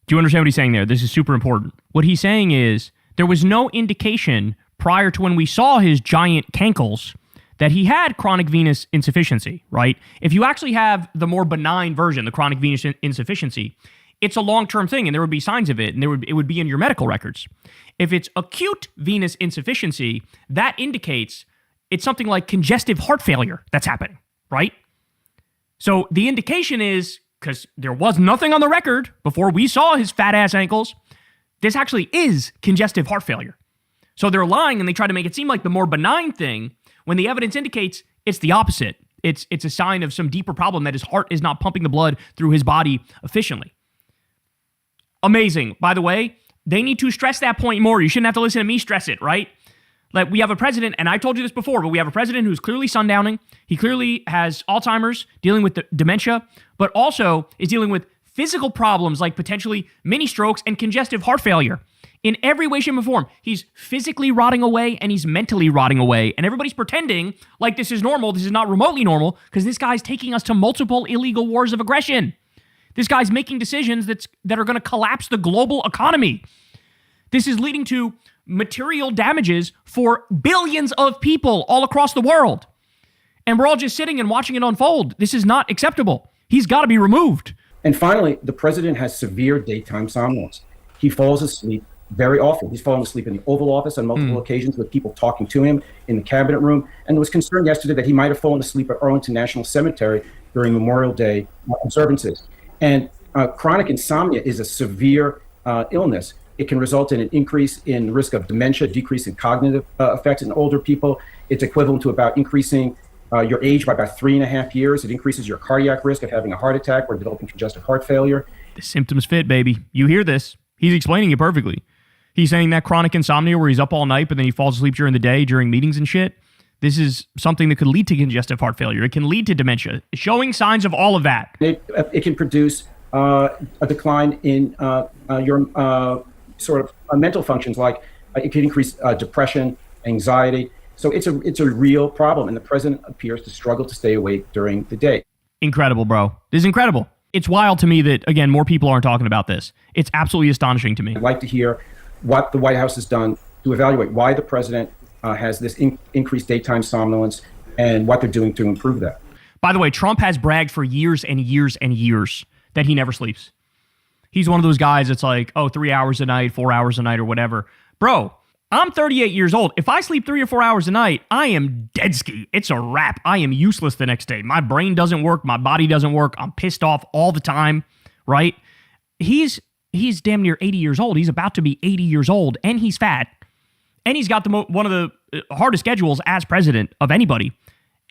Do you understand what he's saying there? This is super important. What he's saying is there was no indication prior to when we saw his giant cankles that he had chronic venous insufficiency, right? If you actually have the more benign version, the chronic venous insufficiency, it's a long-term thing, and there would be signs of it, and it would be in your medical records. If it's acute venous insufficiency, that indicates it's something like congestive heart failure that's happening, right? So the indication is, because there was nothing on the record before we saw his fat-ass ankles, this actually is congestive heart failure. So they're lying, and they try to make it seem like the more benign thing, when the evidence indicates it's the opposite. It's a sign of some deeper problem that his heart is not pumping the blood through his body efficiently. Amazing. By the way, they need to stress that point more. You shouldn't have to listen to me stress it, right? Like, we have a president, and I told you this before, but we have a president who's clearly sundowning. He clearly has Alzheimer's, dealing with dementia, but also is dealing with physical problems like potentially mini strokes and congestive heart failure. In every way, shape, and form, he's physically rotting away and he's mentally rotting away. And everybody's pretending like this is normal. This is not remotely normal because this guy's taking us to multiple illegal wars of aggression. This guy's making decisions that are going to collapse the global economy. This is leading to material damages for billions of people all across the world. And we're all just sitting and watching it unfold. This is not acceptable. He's got to be removed. And finally, the president has severe daytime somnolence. He falls asleep very often. He's fallen asleep in the Oval Office on multiple occasions with people talking to him in the cabinet room. And there was concern yesterday that he might have fallen asleep at Arlington National Cemetery during Memorial Day observances. And chronic insomnia is a severe illness. It can result in an increase in risk of dementia, decrease in cognitive effects in older people. It's equivalent to about increasing your age by about 3.5 years. It increases your cardiac risk of having a heart attack or developing congestive heart failure. The symptoms fit, baby. You hear this. He's explaining it perfectly. He's saying that chronic insomnia where he's up all night, but then he falls asleep during the day, during meetings and shit. This is something that could lead to congestive heart failure. It can lead to dementia, showing signs of all of that. It can produce a decline in your sort of mental functions like It can increase depression, anxiety. So it's a real problem, and the president appears to struggle to stay awake during the day. Incredible, bro. This is incredible. It's wild to me that, again, more people aren't talking about this. It's absolutely astonishing to me. I'd like to hear what the White House has done to evaluate why the president has this increased daytime somnolence and what they're doing to improve that. By the way, Trump has bragged for years and years and years that he never sleeps. He's one of those guys that's like, 3 hours a night, 4 hours a night, or whatever. Bro, I'm 38 years old. If I sleep 3 or 4 hours a night, I am dead ski. It's a wrap. I am useless the next day. My brain doesn't work. My body doesn't work. I'm pissed off all the time, right? He's damn near 80 years old. He's about to be 80 years old, and he's fat. And he's got one of the hardest schedules as president of anybody.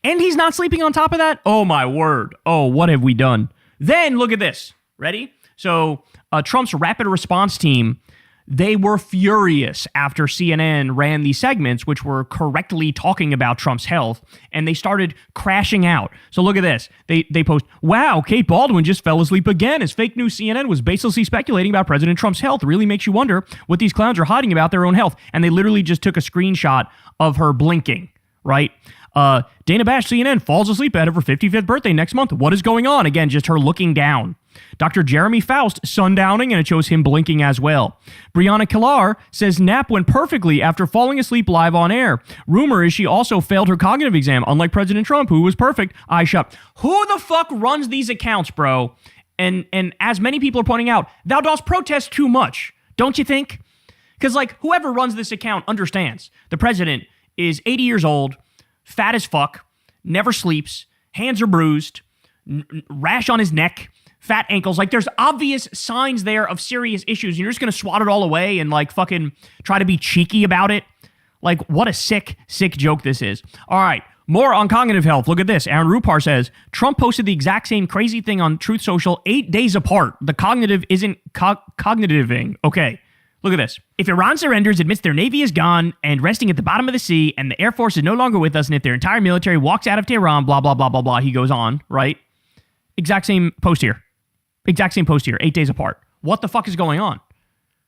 And he's not sleeping on top of that? Oh, my word. Oh, what have we done? Then look at this. Ready? So Trump's rapid response team, they were furious after CNN ran these segments, which were correctly talking about Trump's health, and they started crashing out. So look at this. They post, wow, Kate Baldwin just fell asleep again as fake news CNN was baselessly speculating about President Trump's health. Really makes you wonder what these clowns are hiding about their own health. And they literally just took a screenshot of her blinking, right? Dana Bash, CNN, falls asleep ahead of her 55th birthday next month. What is going on? Again, just her looking down. Dr. Jeremy Faust sundowning, and it shows him blinking as well. Brianna Killar says nap went perfectly after falling asleep live on air. Rumor is she also failed her cognitive exam, unlike President Trump, who was perfect. Eye shut. Who the fuck runs these accounts, bro? And as many people are pointing out, thou dost protest too much, don't you think? Because, like, whoever runs this account understands. The president is 80 years old, fat as fuck, never sleeps, hands are bruised, rash on his neck, fat ankles. Like, there's obvious signs there of serious issues. You're just going to swat it all away and, like, fucking try to be cheeky about it. Like, what a sick, sick joke this is. All right, more on cognitive health. Look at this. Aaron Rupar says, Trump posted the exact same crazy thing on Truth Social 8 days apart. The cognitive isn't cognitiving. Okay. Look at this. If Iran surrenders, admits their navy is gone and resting at the bottom of the sea, and the Air Force is no longer with us, and if their entire military walks out of Tehran, blah, blah, blah, blah, blah, he goes on, right? Exact same post here. 8 days apart. What the fuck is going on?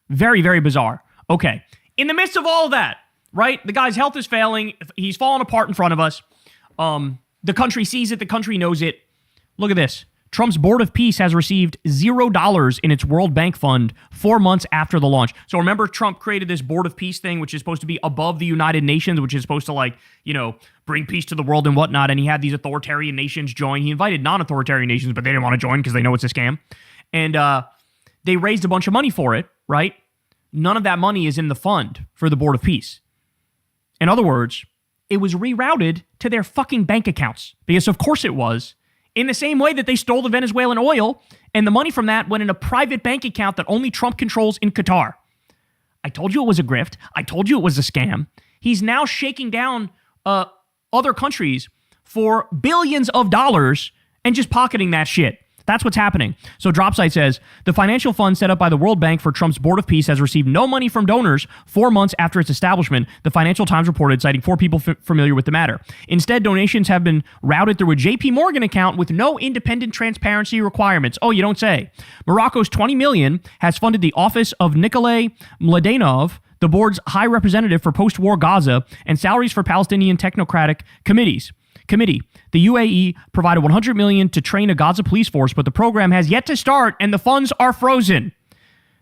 Very, very bizarre. Okay. In the midst of all of that, right? The guy's health is failing. He's falling apart in front of us. The country sees it. The country knows it. Look at this. Trump's Board of Peace has received $0 in its World Bank Fund 4 months after the launch. So remember, Trump created this Board of Peace thing, which is supposed to be above the United Nations, which is supposed to, like, bring peace to the world and whatnot. And he had these authoritarian nations join. He invited non-authoritarian nations, but they didn't want to join because they know it's a scam. And they raised a bunch of money for it, right? None of that money is in the fund for the Board of Peace. In other words, it was rerouted to their fucking bank accounts, because of course it was. In the same way that they stole the Venezuelan oil, and the money from that went in a private bank account that only Trump controls in Qatar. I told you it was a grift. I told you it was a scam. He's now shaking down other countries for billions of dollars and just pocketing that shit. That's what's happening. So Dropsite says, the financial fund set up by the World Bank for Trump's Board of Peace has received no money from donors 4 months after its establishment, the Financial Times reported, citing 4 people familiar with the matter. Instead, donations have been routed through a JP Morgan account with no independent transparency requirements. Oh, you don't say. Morocco's $20 million has funded the office of Nikolay Mladenov, the board's high representative for post-war Gaza, and salaries for Palestinian technocratic committee. The UAE provided $100 million to train a Gaza police force, but the program has yet to start and the funds are frozen.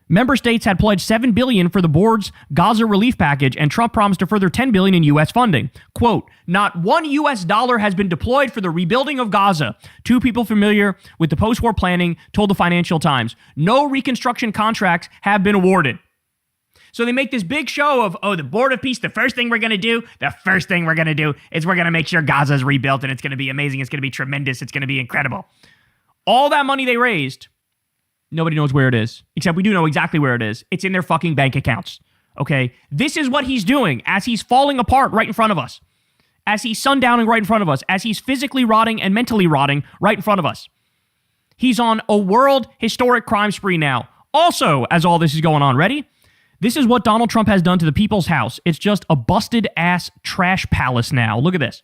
Member states had pledged $7 billion for the board's Gaza relief package, and Trump promised a further $10 billion in U.S. funding. Quote, not one U.S. dollar has been deployed for the rebuilding of Gaza. 2 people familiar with the post-war planning told the Financial Times. No reconstruction contracts have been awarded. So they make this big show of, the Board of Peace, the first thing we're going to do is we're going to make sure Gaza's rebuilt, and it's going to be amazing. It's going to be tremendous. It's going to be incredible. All that money they raised, nobody knows where it is, except we do know exactly where it is. It's in their fucking bank accounts. Okay? This is what he's doing as he's falling apart right in front of us, as he's sundowning right in front of us, as he's physically rotting and mentally rotting right in front of us. He's on a world historic crime spree now. Also, as all this is going on, ready? This is what Donald Trump has done to the people's house. It's just a busted-ass trash palace now. Look at this.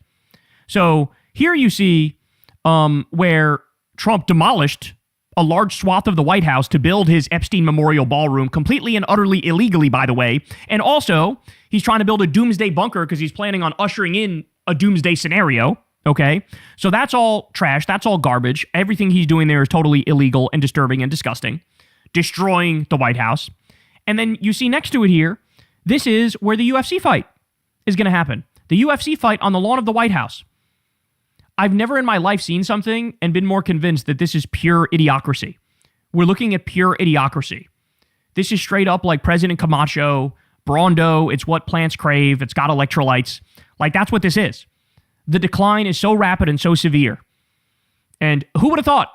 So here you see where Trump demolished a large swath of the White House to build his Epstein Memorial Ballroom, completely and utterly illegally, by the way. And also, he's trying to build a doomsday bunker because he's planning on ushering in a doomsday scenario. Okay, so that's all trash. That's all garbage. Everything he's doing there is totally illegal and disturbing and disgusting, destroying the White House. And then you see next to it here, this is where the UFC fight is going to happen. The UFC fight on the lawn of the White House. I've never in my life seen something and been more convinced that this is pure idiocracy. We're looking at pure idiocracy. This is straight up like President Camacho, Brawndo. It's what plants crave. It's got electrolytes. Like, that's what this is. The decline is so rapid and so severe. And who would have thought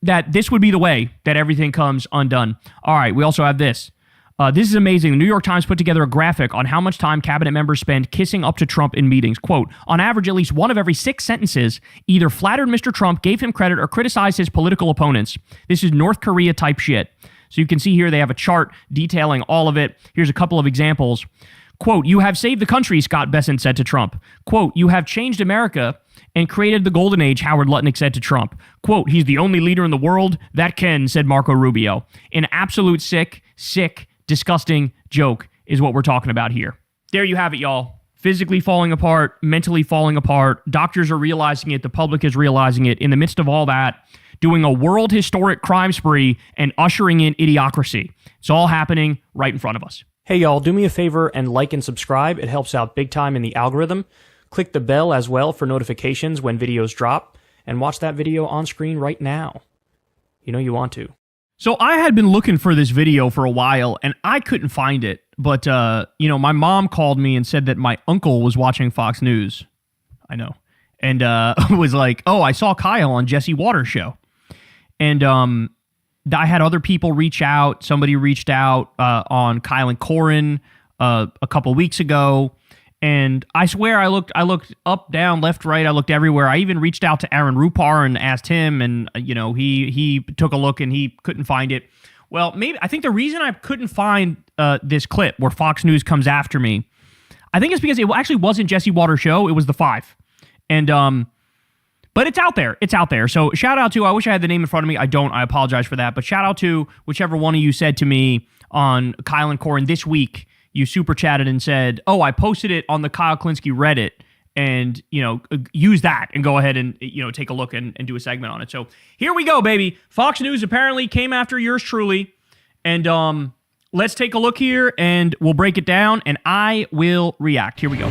that this would be the way that everything comes undone? All right, we also have this. This is amazing. The New York Times put together a graphic on how much time cabinet members spend kissing up to Trump in meetings. Quote, on average, at least one of every 6 sentences either flattered Mr. Trump, gave him credit, or criticized his political opponents. This is North Korea type shit. So you can see here they have a chart detailing all of it. Here's a couple of examples. Quote, you have saved the country, Scott Bessent said to Trump. Quote, you have changed America and created the golden age, Howard Lutnick said to Trump. Quote, he's the only leader in the world that can, said Marco Rubio. An absolute sick, disgusting joke is what we're talking about here. There you have it, y'all. Physically falling apart, mentally falling apart. Doctors are realizing it. The public is realizing it. In the midst of all that, doing a world historic crime spree and ushering in idiocracy. It's all happening right in front of us. Hey y'all, do me a favor and like and subscribe. It helps out big time in the algorithm. Click the bell as well for notifications when videos drop, and watch that video on screen right now. You know you want to. So I had been looking for this video for a while and I couldn't find it. But, my mom called me and said that my uncle was watching Fox News. I know. And was like, oh, I saw Kyle on Jesse Waters' show. And I had other people reach out. Somebody reached out on Kyle and Corin a couple weeks ago. And I swear I looked up, down, left, right. I looked everywhere. I even reached out to Aaron Rupar and asked him, and he took a look and he couldn't find it. Well, maybe I think the reason I couldn't find this clip where Fox News comes after me, I think it's because it actually wasn't Jesse Waters' show. It was The Five, and but it's out there. It's out there. So shout out to, I wish I had the name in front of me. I don't. I apologize for that. But shout out to whichever one of you said to me on Kyle and Corin this week. You super chatted and said, oh, I posted it on the Kyle Klinsky Reddit, and, use that and go ahead and, take a look and do a segment on it. So here we go, baby. Fox News apparently came after yours truly. And let's take a look here and we'll break it down and I will react. Here we go.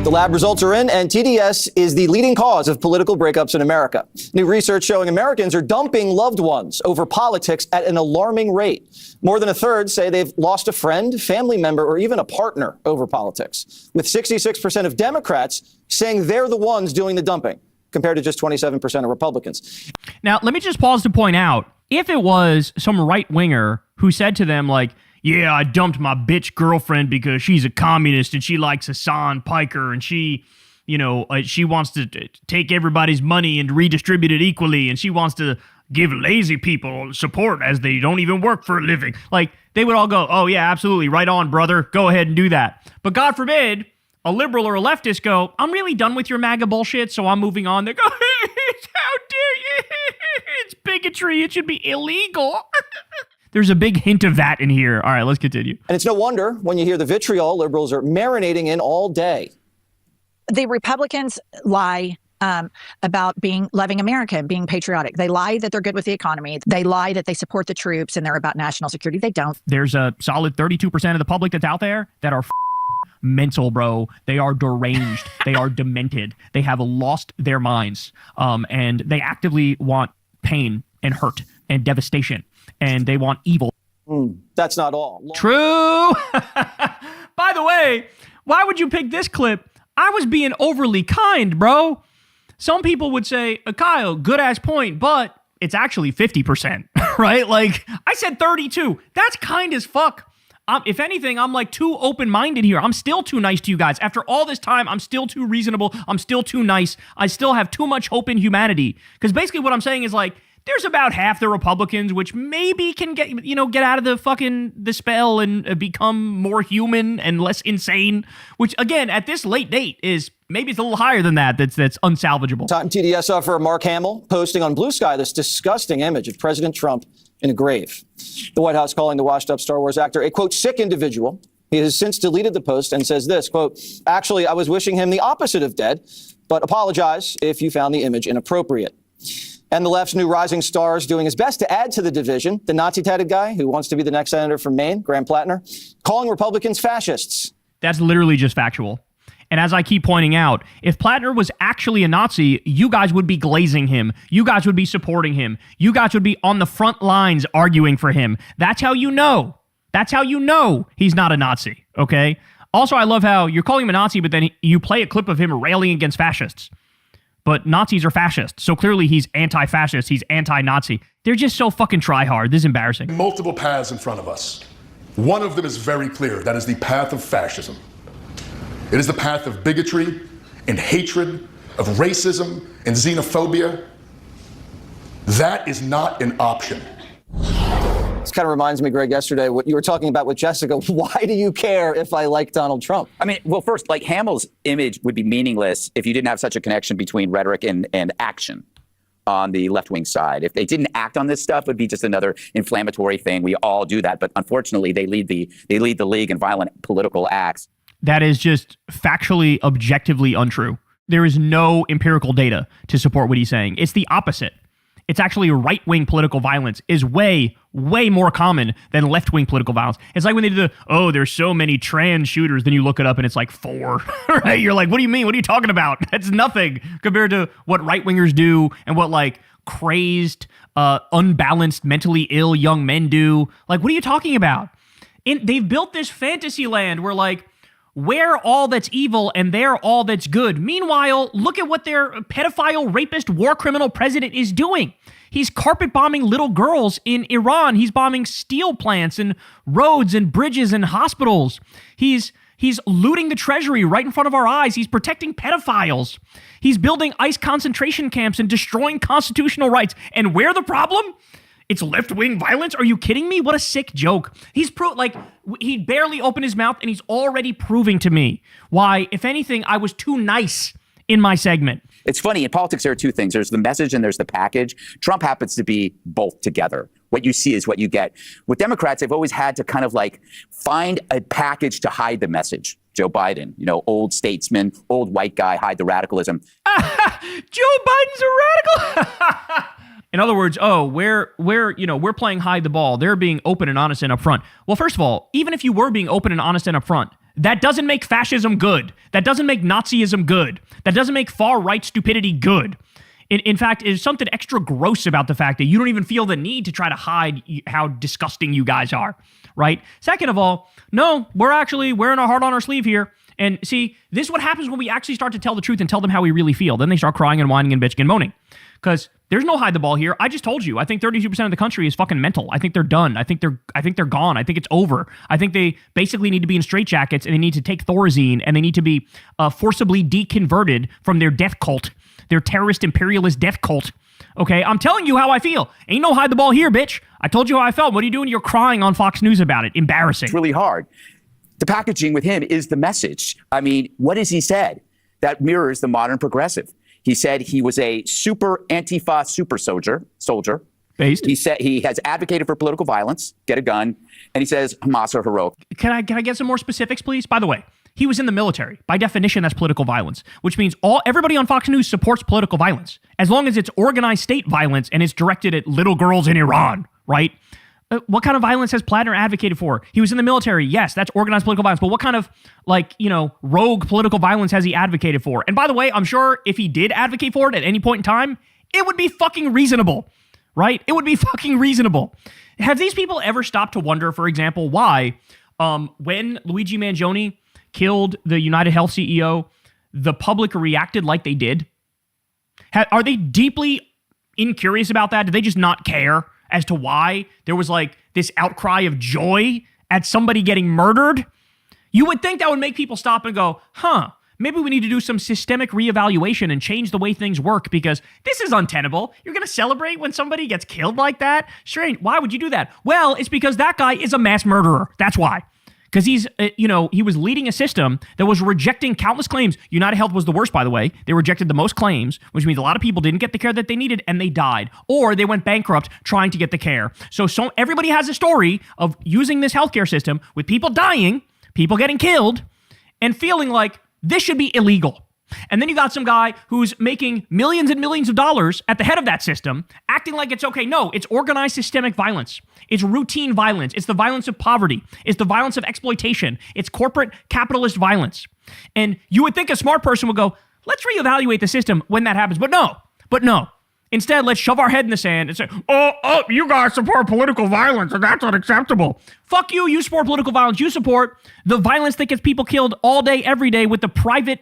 The lab results are in, and TDS is the leading cause of political breakups in America. New research showing Americans are dumping loved ones over politics at an alarming rate. More than a third say they've lost a friend, family member, or even a partner over politics, with 66% of Democrats saying they're the ones doing the dumping, compared to just 27% of Republicans. Now, let me just pause to point out, if it was some right-winger who said to them, like, yeah, I dumped my bitch girlfriend because she's a communist and she likes Hassan Piker and she, she wants to take everybody's money and redistribute it equally and she wants to give lazy people support as they don't even work for a living. Like, they would all go, oh yeah, absolutely, right on, brother, go ahead and do that. But God forbid, a liberal or a leftist go, I'm really done with your MAGA bullshit, so I'm moving on. They go, how dare you? It's bigotry, it should be illegal. There's a big hint of that in here. All right, let's continue. And it's no wonder when you hear the vitriol liberals are marinating in all day. The Republicans lie about loving America and being patriotic. They lie that they're good with the economy. They lie that they support the troops and they're about national security. They don't. There's a solid 32% of the public that's out there that are mental, bro. They are deranged. They are demented. They have lost their minds. And they actively want pain and hurt and devastation. And they want evil. That's not all. True. By the way, why would you pick this clip? I was being overly kind, bro. Some people would say, Kyle, good ass point, but it's actually 50%, right? Like, I said 32. That's kind as fuck. If anything, I'm like too open-minded here. I'm still too nice to you guys. After all this time, I'm still too reasonable. I'm still too nice. I still have too much hope in humanity. Because basically what I'm saying is like, there's about half the Republicans which maybe can get out of the spell and become more human and less insane, which again at this late date is maybe it's a little higher than that. That's unsalvageable. Time TDS offer Mark Hamill posting on Blue Sky this disgusting image of President Trump in a grave. The White House calling the washed up Star Wars actor a quote sick individual. He has since deleted the post and says this quote, actually, I was wishing him the opposite of dead, but apologize if you found the image inappropriate. And the left's new rising star is doing his best to add to the division. The Nazi-tatted guy who wants to be the next senator from Maine, Graham Plattner, calling Republicans fascists. That's literally just factual. And as I keep pointing out, if Plattner was actually a Nazi, you guys would be glazing him. You guys would be supporting him. You guys would be on the front lines arguing for him. That's how you know. That's how you know he's not a Nazi, okay? Also, I love how you're calling him a Nazi, but then you play a clip of him railing against fascists. But Nazis are fascists, so clearly he's anti-fascist, he's anti-Nazi. They're just so fucking try-hard. This is embarrassing. Multiple paths in front of us. One of them is very clear. That is the path of fascism. It is the path of bigotry and hatred, of racism and xenophobia. That is not an option. This kind of reminds me, Greg, yesterday, what you were talking about with Jessica. Why do you care if I like Donald Trump? I mean, well, first, like Hamill's image would be meaningless if you didn't have such a connection between rhetoric and action on the left-wing side. If they didn't act on this stuff, it would be just another inflammatory thing. We all do that. But unfortunately, they lead the league in violent political acts. That is just factually, objectively untrue. There is no empirical data to support what he's saying. It's the opposite. It's actually right-wing political violence is way, way more common than left-wing political violence. It's like when they do there's so many trans shooters, then you look it up and it's like 4, right? You're like, what do you mean? What are you talking about? That's nothing compared to what right-wingers do and what like crazed, unbalanced, mentally ill young men do. Like, what are you talking about? They've built this fantasy land where like, we're all that's evil and they're all that's good. Meanwhile, look at what their pedophile, rapist, war criminal president is doing. He's carpet bombing little girls in Iran. He's bombing steel plants and roads and bridges and hospitals. He's looting the treasury right in front of our eyes. He's protecting pedophiles. He's building ICE concentration camps and destroying constitutional rights. And where the problem? It's left-wing violence? Are you kidding me? What a sick joke. He barely opened his mouth and he's already proving to me why, if anything, I was too nice in my segment. It's funny, in politics there are two things. There's the message and there's the package. Trump happens to be both together. What you see is what you get. With Democrats, they've always had to kind of like find a package to hide the message. Joe Biden, old statesman, old white guy, hide the radicalism. Joe Biden's a radical? In other words, we're playing hide the ball. They're being open and honest and upfront. Well, first of all, even if you were being open and honest and upfront, that doesn't make fascism good. That doesn't make Nazism good. That doesn't make far-right stupidity good. In fact, there's something extra gross about the fact that you don't even feel the need to try to hide how disgusting you guys are, right? Second of all, no, we're actually wearing our heart on our sleeve here. And see, this is what happens when we actually start to tell the truth and tell them how we really feel. Then they start crying and whining and bitching and moaning. Because there's no hide the ball here. I just told you. I think 32% of the country is fucking mental. I think they're done. I think they're gone. I think it's over. I think they basically need to be in straitjackets and they need to take Thorazine and they need to be forcibly deconverted from their death cult, their terrorist imperialist death cult. Okay, I'm telling you how I feel. Ain't no hide the ball here, bitch. I told you how I felt. What are you doing? You're crying on Fox News about it. Embarrassing. It's really hard. The packaging with him is the message. I mean, what has he said that mirrors the modern progressive? He said he was a super Antifa super soldier. Based. He said he has advocated for political violence, get a gun, and he says Hamas are heroic. Can I get some more specifics, please? By the way, he was in the military. By definition, that's political violence, which means everybody on Fox News supports political violence, as long as it's organized state violence and it's directed at little girls in Iran, right? What kind of violence has Plattner advocated for? He was in the military. Yes, that's organized political violence. But what kind of, rogue political violence has he advocated for? And by the way, I'm sure if he did advocate for it at any point in time, it would be fucking reasonable, right? It would be fucking reasonable. Have these people ever stopped to wonder, for example, why when Luigi Mangione killed the United Health CEO, the public reacted like they did? Are they deeply incurious about that? Did they just not care as to why there was this outcry of joy at somebody getting murdered? You would think that would make people stop and go, maybe we need to do some systemic reevaluation and change the way things work because this is untenable. You're going to celebrate when somebody gets killed like that? Strange. Why would you do that? Well, it's because that guy is a mass murderer. That's why. Because he's, he was leading a system that was rejecting countless claims. United Health was the worst, by the way. They rejected the most claims, which means a lot of people didn't get the care that they needed and they died. Or they went bankrupt trying to get the care. So everybody has a story of using this healthcare system with people dying, people getting killed, and feeling like this should be illegal. And then you got some guy who's making millions and millions of dollars at the head of that system, acting like it's okay. No, it's organized systemic violence. It's routine violence. It's the violence of poverty. It's the violence of exploitation. It's corporate capitalist violence. And you would think a smart person would go, let's reevaluate the system when that happens. But no. Instead, let's shove our head in the sand and say, oh, you guys support political violence and that's unacceptable. Fuck you. You support political violence. You support the violence that gets people killed all day, every day with the private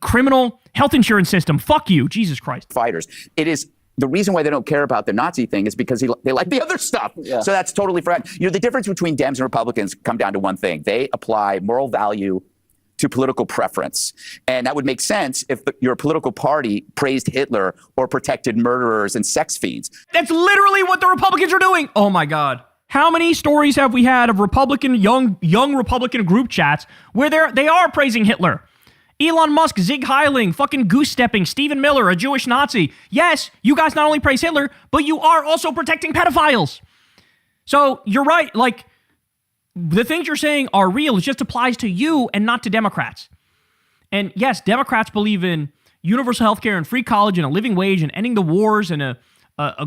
criminal health insurance system. Fuck you. Jesus Christ. Fighters. It is the reason why they don't care about the Nazi thing is because they like the other stuff. Yeah. So that's totally forgotten. The difference between Dems and Republicans come down to one thing. They apply moral value to political preference. And that would make sense if your political party praised Hitler or protected murderers and sex fiends. That's literally what the Republicans are doing. Oh my God. How many stories have we had of young Republican group chats where they are praising Hitler? Elon Musk, Zig Heiling, fucking goose-stepping, Stephen Miller, a Jewish Nazi. Yes, you guys not only praise Hitler, but you are also protecting pedophiles. So you're right. Like, the things you're saying are real. It just applies to you and not to Democrats. And yes, Democrats believe in universal health care and free college and a living wage and ending the wars and a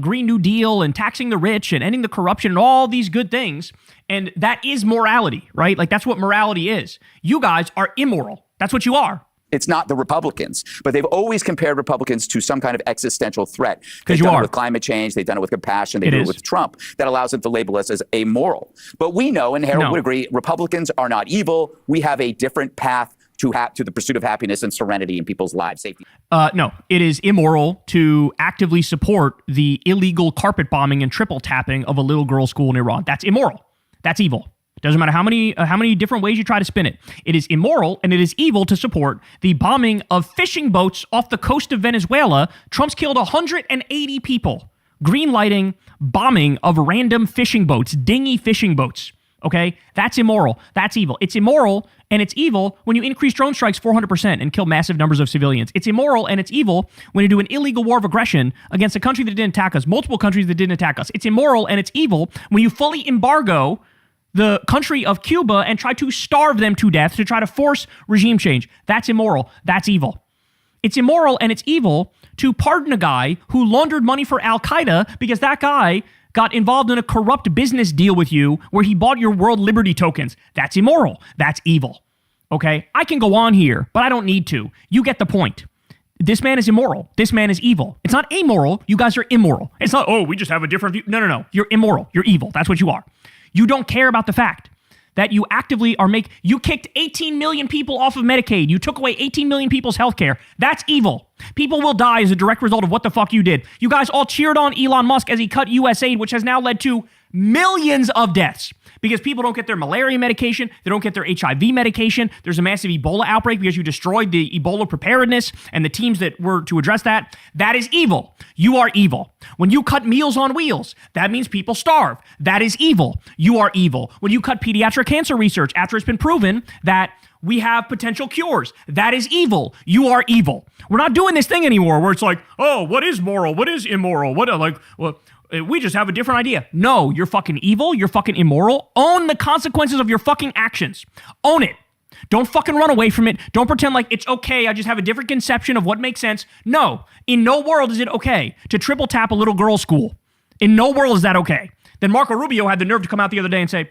Green New Deal and taxing the rich and ending the corruption and all these good things. And that is morality, right? Like, that's what morality is. You guys are immoral. That's what you are. It's not the Republicans, but they've always compared Republicans to some kind of existential threat. They've you done are. it with climate change. They've done it with compassion. They do it with Trump. That allows them to label us as amoral. But we know, and Harold would agree, Republicans are not evil. We have a different path to the pursuit of happiness and serenity in people's lives. Safety. No, it is immoral to actively support the illegal carpet bombing and triple tapping of a little girl's school in Iran. That's immoral. That's evil. Doesn't matter how many different ways you try to spin it. It is immoral and it is evil to support the bombing of fishing boats off the coast of Venezuela. Trump's killed 180 people. Green lighting bombing of random fishing boats, dinghy fishing boats. Okay? That's immoral. That's evil. It's immoral and it's evil when you increase drone strikes 400% and kill massive numbers of civilians. It's immoral and it's evil when you do an illegal war of aggression against a country that didn't attack us, multiple countries that didn't attack us. It's immoral and it's evil when you fully embargo the country of Cuba and try to starve them to death to try to force regime change. That's immoral. That's evil. It's immoral and it's evil to pardon a guy who laundered money for Al-Qaeda because that guy got involved in a corrupt business deal with you where he bought your world liberty tokens. That's immoral. That's evil. Okay? I can go on here, but I don't need to. You get the point. This man is immoral. This man is evil. It's not amoral. You guys are immoral. It's not, we just have a different view. No. You're immoral. You're evil. That's what you are. You don't care about the fact that you actively you kicked 18 million people off of Medicaid. You took away 18 million people's health care. That's evil. People will die as a direct result of what the fuck you did. You guys all cheered on Elon Musk as he cut US aid, which has now led to millions of deaths because people don't get their malaria medication. They don't get their HIV medication. There's a massive Ebola outbreak because you destroyed the Ebola preparedness and the teams that were to address that. That is evil. You are evil. When you cut Meals on Wheels, that means people starve. That is evil. You are evil. When you cut pediatric cancer research after it's been proven that we have potential cures, that is evil. You are evil. We're not doing this thing anymore where it's like, what is moral? What is immoral? We just have a different idea. No, you're fucking evil. You're fucking immoral. Own the consequences of your fucking actions. Own it. Don't fucking run away from it. Don't pretend like it's okay. I just have a different conception of what makes sense. No, in no world is it okay to triple tap a little girl's school. In no world is that okay. Then Marco Rubio had the nerve to come out the other day and say,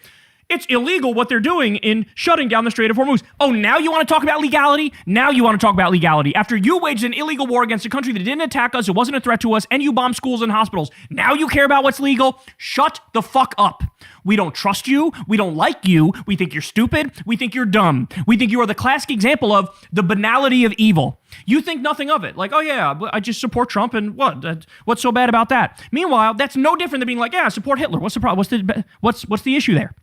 it's illegal what they're doing in shutting down the Strait of Hormuz. Oh, now you want to talk about legality? Now you want to talk about legality. After you waged an illegal war against a country that didn't attack us, it wasn't a threat to us, and you bombed schools and hospitals. Now you care about what's legal? Shut the fuck up. We don't trust you. We don't like you. We think you're stupid. We think you're dumb. We think you are the classic example of the banality of evil. You think nothing of it. Like, oh yeah, I just support Trump and what? What's so bad about that? Meanwhile, that's no different than being like, yeah, I support Hitler. What's the problem? What's the issue there?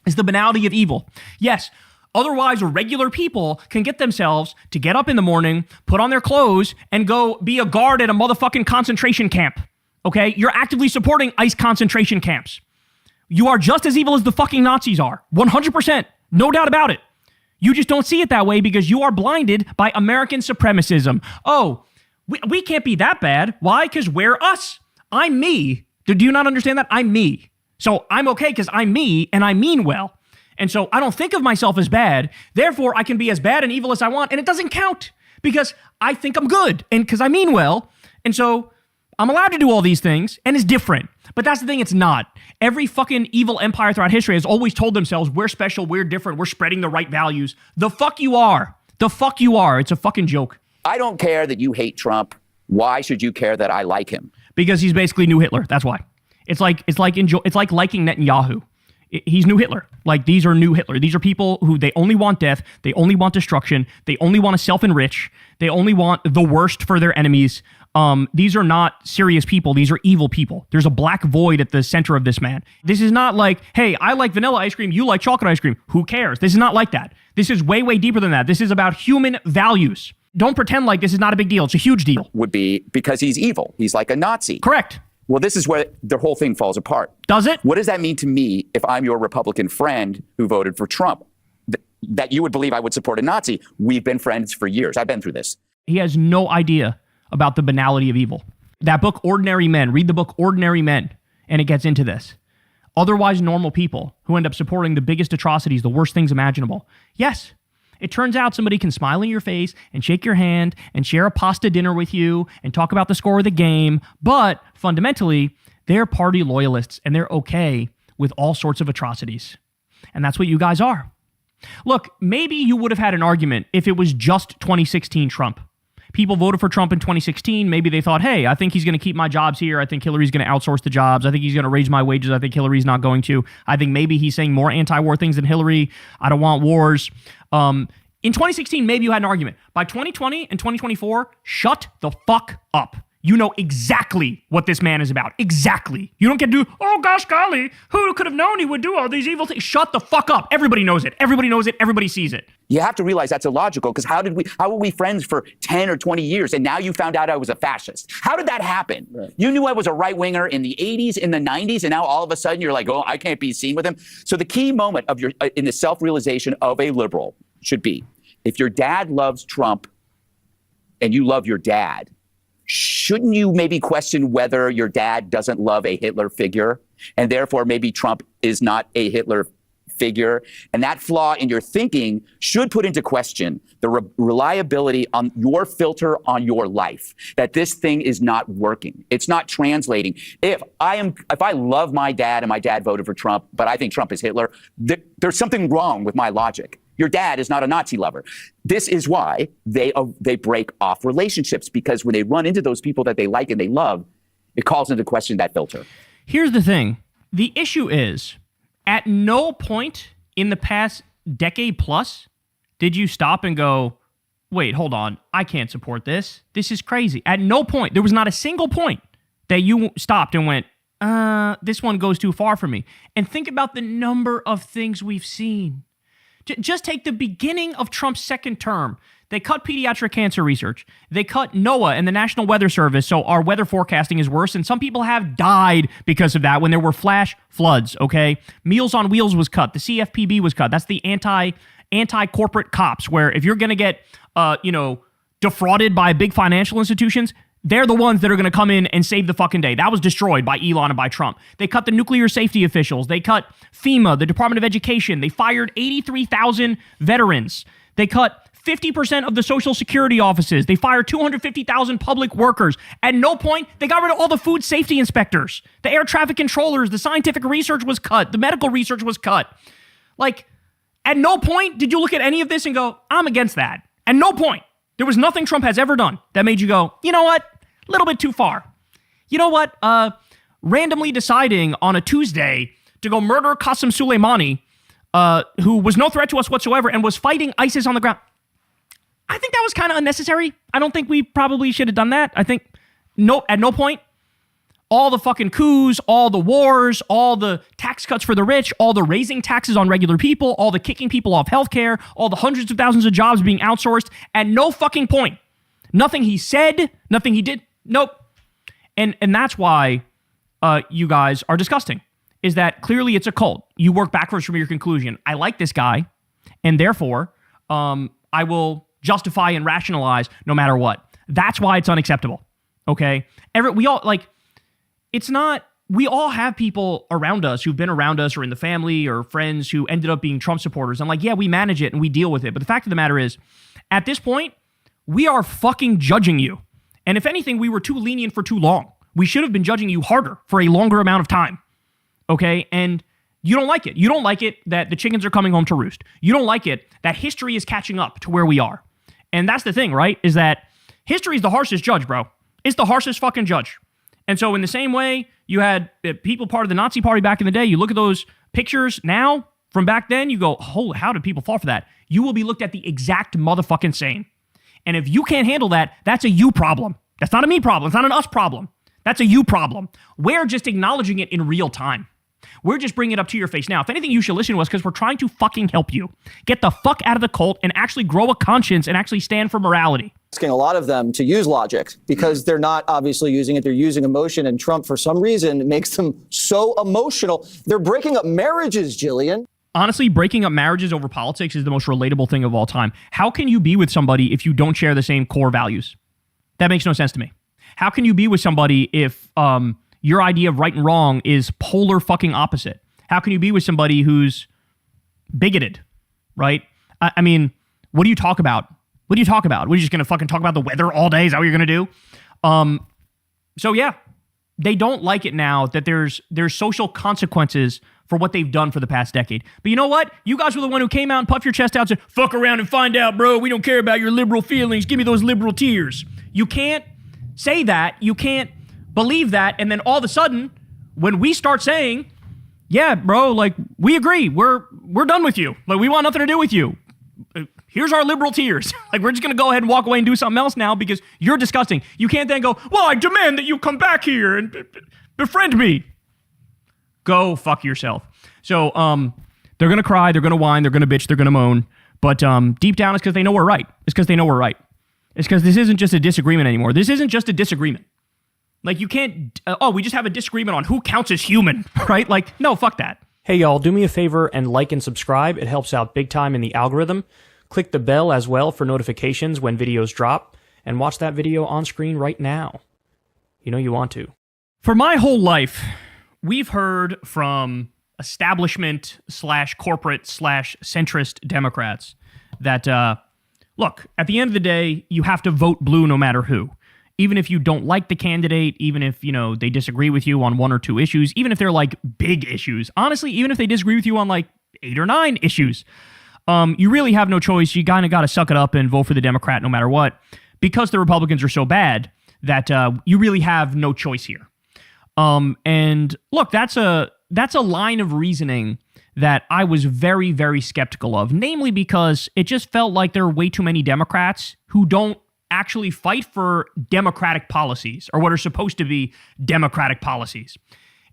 Is the banality of evil. Yes, Otherwise, regular people can get themselves to get up in the morning, put on their clothes, and go be a guard at a motherfucking concentration camp. Okay? You're actively supporting ICE concentration camps. You are just as evil as the fucking Nazis are. 100%. No doubt about it. You just don't see it that way because you are blinded by American supremacism. Oh, we can't be that bad. Why? Because we're us. I'm me. Do you not understand that? I'm me. So I'm okay because I'm me and I mean well. And so I don't think of myself as bad. Therefore, I can be as bad and evil as I want. And it doesn't count because I think I'm good and because I mean well. And so I'm allowed to do all these things and it's different. But that's the thing, it's not. Every fucking evil empire throughout history has always told themselves, we're special, we're different, we're spreading the right values. The fuck you are. The fuck you are. It's a fucking joke. I don't care that you hate Trump. Why should you care that I like him? Because he's basically new Hitler. That's why. It's like liking Netanyahu. He's new Hitler. Like, these are new Hitler. These are people who they only want death. They only want destruction. They only want to self-enrich. They only want the worst for their enemies. These are not serious people. These are evil people. There's a black void at the center of this man. This is not like, hey, I like vanilla ice cream. You like chocolate ice cream. Who cares? This is not like that. This is way, way deeper than that. This is about human values. Don't pretend like this is not a big deal. It's a huge deal. Would be because he's evil. He's like a Nazi. Correct. Well, this is where the whole thing falls apart. Does it? What does that mean to me if I'm your Republican friend who voted for Trump? That you would believe I would support a Nazi? We've been friends for years. I've been through this. He has no idea about the banality of evil. That book, Ordinary Men, read the book Ordinary Men, and it gets into this. Otherwise normal people who end up supporting the biggest atrocities, the worst things imaginable. Yes, it turns out somebody can smile in your face and shake your hand and share a pasta dinner with you and talk about the score of the game, but fundamentally, they're party loyalists and they're okay with all sorts of atrocities. And that's what you guys are. Look, maybe you would have had an argument if it was just 2016 Trump. People voted for Trump in 2016. Maybe they thought, hey, I think he's going to keep my jobs here. I think Hillary's going to outsource the jobs. I think he's going to raise my wages. I think Hillary's not going to. I think maybe he's saying more anti-war things than Hillary. I don't want wars. In 2016, maybe you had an argument. By 2020 and 2024, shut the fuck up. You know exactly what this man is about. Exactly. You don't get to do, oh gosh golly, who could have known he would do all these evil things? Shut the fuck up. Everybody knows it. Everybody knows it. Everybody sees it. You have to realize that's illogical because how were we friends for 10 or 20 years and now you found out I was a fascist? How did that happen? Right. You knew I was a right-winger in the 80s, in the 90s, and now all of a sudden you're like, oh, I can't be seen with him. So the key moment of in the self-realization of a liberal should be, if your dad loves Trump and you love your dad, shouldn't you maybe question whether your dad doesn't love a Hitler figure and therefore maybe Trump is not a Hitler figure? And that flaw in your thinking should put into question the reliability on your filter on your life, that this thing is not working. It's not translating. If I love my dad and my dad voted for Trump, but I think Trump is Hitler, there's something wrong with my logic. Your dad is not a Nazi lover. This is why they break off relationships, because when they run into those people that they like and they love, it calls into question that filter. Here's the thing. The issue is, at no point in the past decade plus did you stop and go, wait, hold on, I can't support this. This is crazy. At no point. There was not a single point that you stopped and went, this one goes too far for me. And think about the number of things we've seen. Just take the beginning of Trump's second term. They cut pediatric cancer research. They cut NOAA and the National Weather Service, so our weather forecasting is worse, and some people have died because of that when there were flash floods, okay? Meals on Wheels was cut. The CFPB was cut. That's the anti-corporate cops, where if you're going to get, defrauded by big financial institutions, they're the ones that are going to come in and save the fucking day. That was destroyed by Elon and by Trump. They cut the nuclear safety officials. They cut FEMA, the Department of Education. They fired 83,000 veterans. They cut 50% of the Social Security offices. They fired 250,000 public workers. At no point, they got rid of all the food safety inspectors, the air traffic controllers, the scientific research was cut, the medical research was cut. Like, at no point did you look at any of this and go, I'm against that. At no point. There was nothing Trump has ever done that made you go, you know what? A little bit too far. You know what? Randomly deciding on a Tuesday to go murder Qasem Soleimani, who was no threat to us whatsoever and was fighting ISIS on the ground. I think that was kind of unnecessary. I don't think we probably should have done that. I think at no point All the fucking coups, all the wars, all the tax cuts for the rich, all the raising taxes on regular people, all the kicking people off healthcare, all the hundreds of thousands of jobs being outsourced at no fucking point. Nothing he said, nothing he did. Nope. And that's why you guys are disgusting, is that clearly it's a cult. You work backwards from your conclusion. I like this guy, and therefore I will justify and rationalize no matter what. That's why it's unacceptable. Okay? We all have people around us who've been around us or in the family or friends who ended up being Trump supporters. I'm like, yeah, we manage it and we deal with it. But the fact of the matter is, at this point, we are fucking judging you. And if anything, we were too lenient for too long. We should have been judging you harder for a longer amount of time. Okay? And you don't like it. You don't like it that the chickens are coming home to roost. You don't like it that history is catching up to where we are. And that's the thing, right? Is that history is the harshest judge, bro. It's the harshest fucking judge. And so in the same way, you had people part of the Nazi party back in the day. You look at those pictures now from back then, you go, oh, how did people fall for that? You will be looked at the exact motherfucking same. And if you can't handle that, that's a you problem. That's not a me problem. It's not an us problem. That's a you problem. We're just acknowledging it in real time. We're just bringing it up to your face now. If anything, you should listen to us because we're trying to fucking help you. Get the fuck out of the cult and actually grow a conscience and actually stand for morality. Asking a lot of them to use logic because they're not obviously using it. They're using emotion, and Trump, for some reason, makes them so emotional. They're breaking up marriages, Jillian. Honestly, breaking up marriages over politics is the most relatable thing of all time. How can you be with somebody if you don't share the same core values? That makes no sense to me. How can you be with somebody if your idea of right and wrong is polar fucking opposite? How can you be with somebody who's bigoted, right? I mean, what do you talk about? What do you talk about? We're just going to fucking talk about the weather all day? Is that what you're going to do? So yeah, they don't like it now that there's social consequences for what they've done for the past decade. But you know what? You guys were the one who came out and puffed your chest out and said, fuck around and find out, bro. We don't care about your liberal feelings. Give me those liberal tears. You can't say that. You can't believe that. And then all of a sudden, when we start saying, yeah, bro, like, we agree. We're done with you. Like, we want nothing to do with you. Here's our liberal tears. Like, we're just going to go ahead and walk away and do something else now because you're disgusting. You can't then go, well, I demand that you come back here and befriend me. Go fuck yourself. So they're going to cry, they're going to whine, they're going to bitch, they're going to moan. But deep down, it's because they know we're right. It's because they know we're right. It's because this isn't just a disagreement anymore. This isn't just a disagreement. Like, you can't, we just have a disagreement on who counts as human, right? Like, no, fuck that. Hey, y'all, do me a favor and like and subscribe. It helps out big time in the algorithm. Click the bell as well for notifications when videos drop, and watch that video on screen right now. You know you want to. For my whole life, we've heard from establishment / corporate / centrist Democrats that, look, at the end of the day, you have to vote blue no matter who. Even if you don't like the candidate, even if, they disagree with you on 1 or 2 issues, even if they're like big issues, honestly, even if they disagree with you on like 8 or 9 issues, you really have no choice. You kind of got to suck it up and vote for the Democrat no matter what, because the Republicans are so bad that you really have no choice here. And look, that's a line of reasoning that I was very, very skeptical of, namely because it just felt like there are way too many Democrats who don't actually fight for democratic policies or what are supposed to be democratic policies.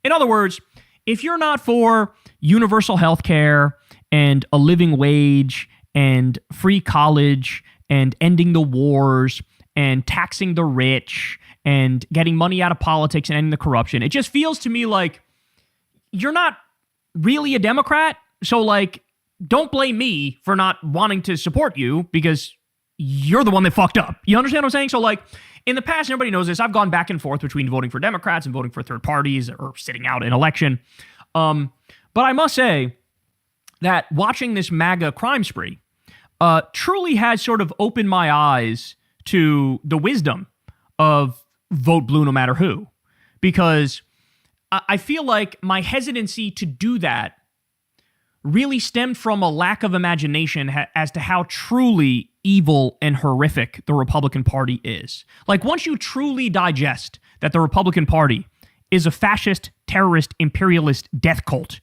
In other words, if you're not for universal health care and a living wage and free college and ending the wars and taxing the rich and getting money out of politics and ending the corruption, it just feels to me like you're not really a Democrat. So, like, don't blame me for not wanting to support you because you're the one that fucked up. You understand what I'm saying? So, like, in the past, everybody knows this, I've gone back and forth between voting for Democrats and voting for third parties or sitting out an election. But I must say that watching this MAGA crime spree truly has sort of opened my eyes to the wisdom of vote blue no matter who. Because I feel like my hesitancy to do that really stemmed from a lack of imagination as to how truly evil and horrific the Republican Party is. Like, once you truly digest that the Republican Party is a fascist, terrorist, imperialist death cult,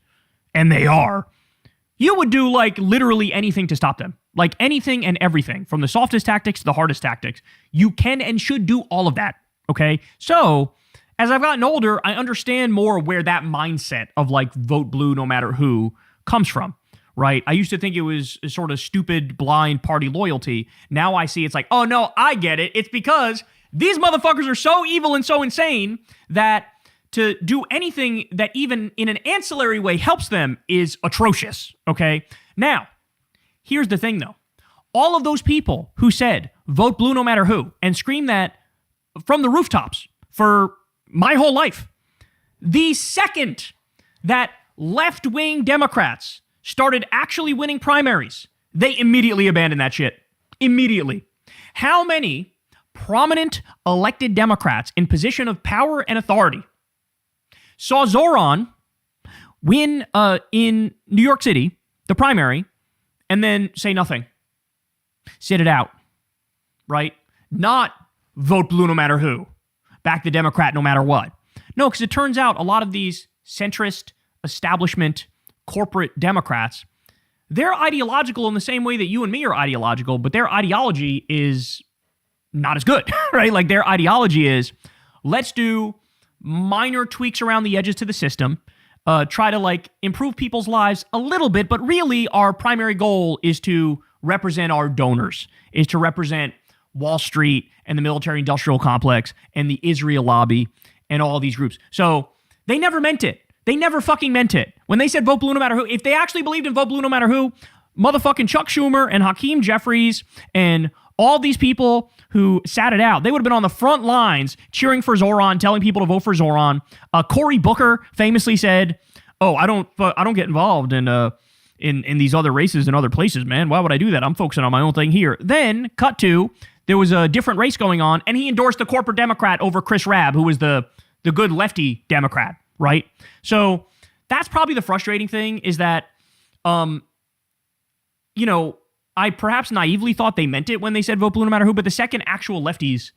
and they are, you would do, like, literally anything to stop them. Like, anything and everything, from the softest tactics to the hardest tactics. You can and should do all of that, okay? So, as I've gotten older, I understand more where that mindset of like vote blue no matter who comes from, right? I used to think it was a sort of stupid, blind party loyalty. Now I see it's like, oh no, I get it. It's because these motherfuckers are so evil and so insane that to do anything that even in an ancillary way helps them is atrocious, okay? Now, here's the thing though. All of those people who said vote blue no matter who and screamed that from the rooftops for my whole life, the second that left-wing Democrats started actually winning primaries, they immediately abandoned that shit. Immediately. How many prominent elected Democrats in position of power and authority saw Zoran win in New York City, the primary, and then say nothing? Sit it out, right? Not vote blue no matter who. Back the Democrat no matter what. No, because it turns out a lot of these centrist, establishment, corporate Democrats, they're ideological in the same way that you and me are ideological, but their ideology is not as good, right? Like their ideology is, let's do minor tweaks around the edges to the system, try to like improve people's lives a little bit, but really our primary goal is to represent our donors, is to represent Wall Street and the military-industrial complex and the Israel lobby and all these groups. So they never meant it. They never fucking meant it. When they said vote blue no matter who, if they actually believed in vote blue no matter who, motherfucking Chuck Schumer and Hakeem Jeffries and all these people who sat it out, they would have been on the front lines cheering for Zoran, telling people to vote for Zoran. Cory Booker famously said, "Oh, I don't get involved in these other races and other places, man. Why would I do that? I'm focusing on my own thing here." Then, cut to, there was a different race going on, and he endorsed the corporate Democrat over Chris Rabb, who was the good lefty Democrat, right? So that's probably the frustrating thing, is that, I perhaps naively thought they meant it when they said vote blue no matter who, but the second actual lefties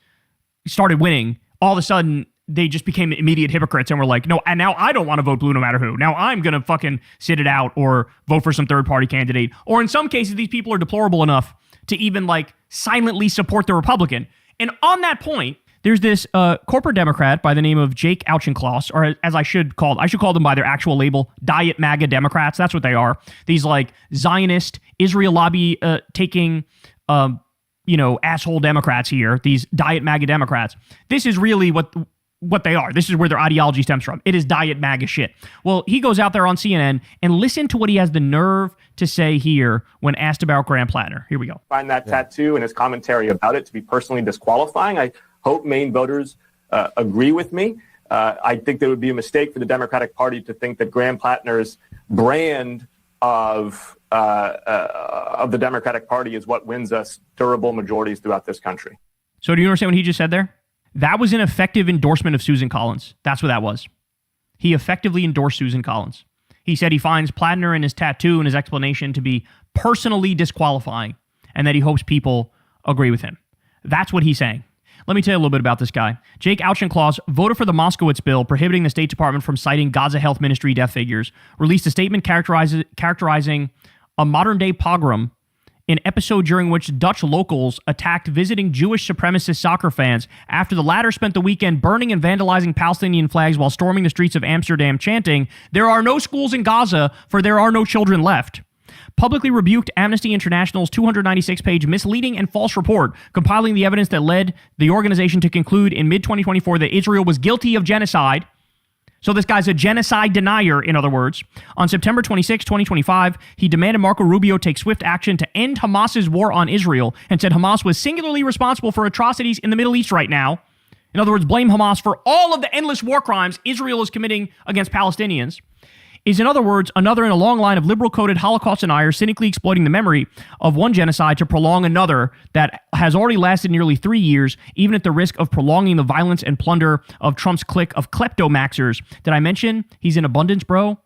started winning, all of a sudden they just became immediate hypocrites and were like, no, and now I don't want to vote blue no matter who. Now I'm going to fucking sit it out or vote for some third party candidate. Or in some cases, these people are deplorable enough to even like silently support the Republican. And on that point, there's this corporate Democrat by the name of Jake Auchincloss, or as I should call them by their actual label, Diet MAGA Democrats. That's what they are. These like Zionist, Israel lobby taking, asshole Democrats here. These Diet MAGA Democrats. This is really what they are. This is where their ideology stems from. It is Diet MAGA shit. Well, he goes out there on CNN and listen to what he has the nerve to say here when asked about Graham Plattner. Here we go. Find that tattoo and his commentary about it to be personally disqualifying. I hope Maine voters agree with me. I think there would be a mistake for the Democratic Party to think that Graham Plattner's brand of the Democratic Party is what wins us durable majorities throughout this country. So do you understand what he just said there? That was an effective endorsement of Susan Collins. That's what that was. He effectively endorsed Susan Collins. He said he finds Plattner and his tattoo and his explanation to be personally disqualifying, and that he hopes people agree with him. That's what he's saying. Let me tell you a little bit about this guy. Jake Auchincloss, voter for the Moskowitz bill prohibiting the State Department from citing Gaza Health Ministry death figures, released a statement characterizing a modern-day pogrom, an episode during which Dutch locals attacked visiting Jewish supremacist soccer fans after the latter spent the weekend burning and vandalizing Palestinian flags while storming the streets of Amsterdam chanting, "There are no schools in Gaza, for there are no children left." Publicly rebuked Amnesty International's 296-page misleading and false report, compiling the evidence that led the organization to conclude in mid-2024 that Israel was guilty of genocide. So this guy's a genocide denier, in other words. On September 26, 2025, he demanded Marco Rubio take swift action to end Hamas's war on Israel and said Hamas was singularly responsible for atrocities in the Middle East right now. In other words, blame Hamas for all of the endless war crimes Israel is committing against Palestinians. Is, in other words, another in a long line of liberal-coded Holocaust deniers cynically exploiting the memory of one genocide to prolong another that has already lasted nearly 3 years, even at the risk of prolonging the violence and plunder of Trump's clique of kleptomaxers. Did I mention he's in abundance, bro?